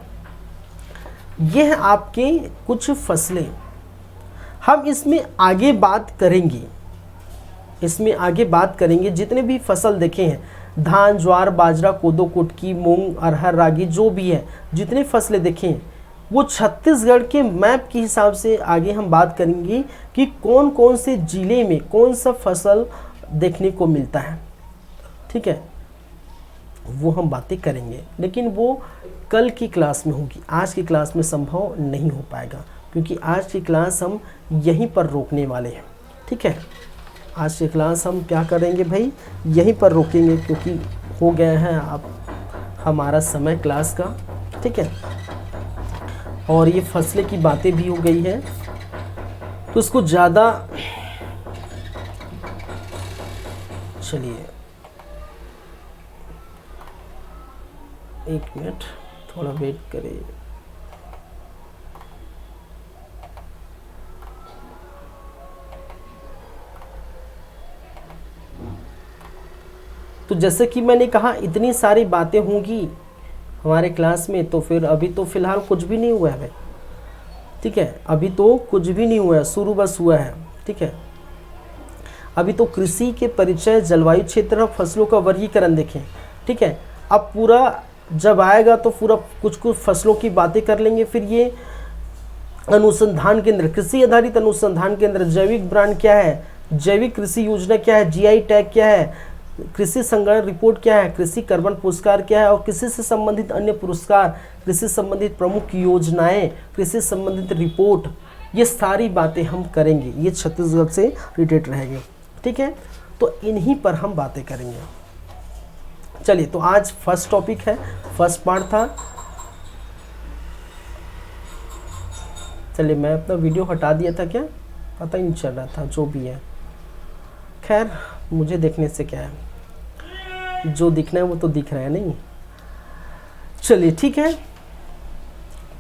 ये है आपके कुछ फसलें। हम इसमें आगे बात करेंगे, जितने भी फसल देखे हैं, धान, ज्वार, बाजरा, कोदो, कुटकी, मूंग, अरहर, रागी, जो भी है, जितने फसलें देखे हैं वो छत्तीसगढ़ के मैप के हिसाब से आगे हम बात करेंगे कि कौन कौन से ज़िले में कौन सा फसल देखने को मिलता है। ठीक है, वो हम बातें करेंगे, लेकिन वो कल की क्लास में होगी, आज की क्लास में संभव नहीं हो पाएगा, क्योंकि आज की क्लास हम यहीं पर रोकने वाले हैं। ठीक है, आज की क्लास हम क्या करेंगे भाई? यहीं पर रोकेंगे, क्योंकि हो गया है अब हमारा समय क्लास का। ठीक है, और ये फसलें की बातें भी हो गई है, तो इसको ज़्यादा, चलिए एक मिनट थोड़ा वेट करिए। तो जैसे कि मैंने कहा इतनी सारी बातें होंगी हमारे क्लास में, तो फिर अभी तो फ़िलहाल कुछ भी नहीं हुआ है, ठीक है, अभी तो कुछ भी नहीं हुआ है, शुरू बस हुआ है, ठीक है। अभी तो कृषि के परिचय, जलवायु क्षेत्र और फसलों का वर्गीकरण देखें, ठीक है। अब पूरा जब आएगा तो पूरा कुछ कुछ फसलों की बातें कर लेंगे। फिर ये अनुसंधान केंद्र, कृषि आधारित अनुसंधान केंद्र, जैविक ब्रांड क्या है, जैविक कृषि योजना क्या है, जीआई टैग क्या है, कृषि संगणन रिपोर्ट क्या है, कृषि कार्बन पुरस्कार क्या है, और कृषि से संबंधित अन्य पुरस्कार, कृषि संबंधित प्रमुख योजनाएं, कृषि संबंधित रिपोर्ट, ये सारी बातें हम करेंगे। ये छत्तीसगढ़ से रिलेटेड रहेंगे, ठीक है। तो इन्हीं पर हम बातें करेंगे। चलिए, तो आज फर्स्ट टॉपिक है, फर्स्ट पार्ट था। चलिए, मैं अपना वीडियो हटा दिया था क्या, पता ही नहीं चल रहा था, जो भी है खैर मुझे देखने से क्या है, जो दिखना है वो तो दिख रहा है नहीं। चलिए ठीक है,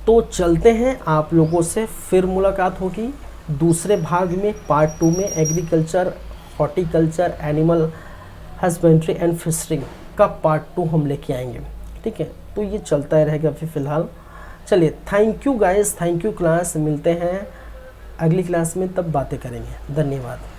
तो चलते हैं, आप लोगों से फिर मुलाकात होगी दूसरे भाग में, पार्ट 2 में। Agriculture, horticulture, animal husbandry and fishery का पार्ट 2 हम लेके आएंगे, ठीक है। तो ये चलता ही रहेगा अभी फ़िलहाल। चलिए, thank you guys, thank you class, मिलते हैं अगली क्लास में, तब बातें करेंगे। धन्यवाद।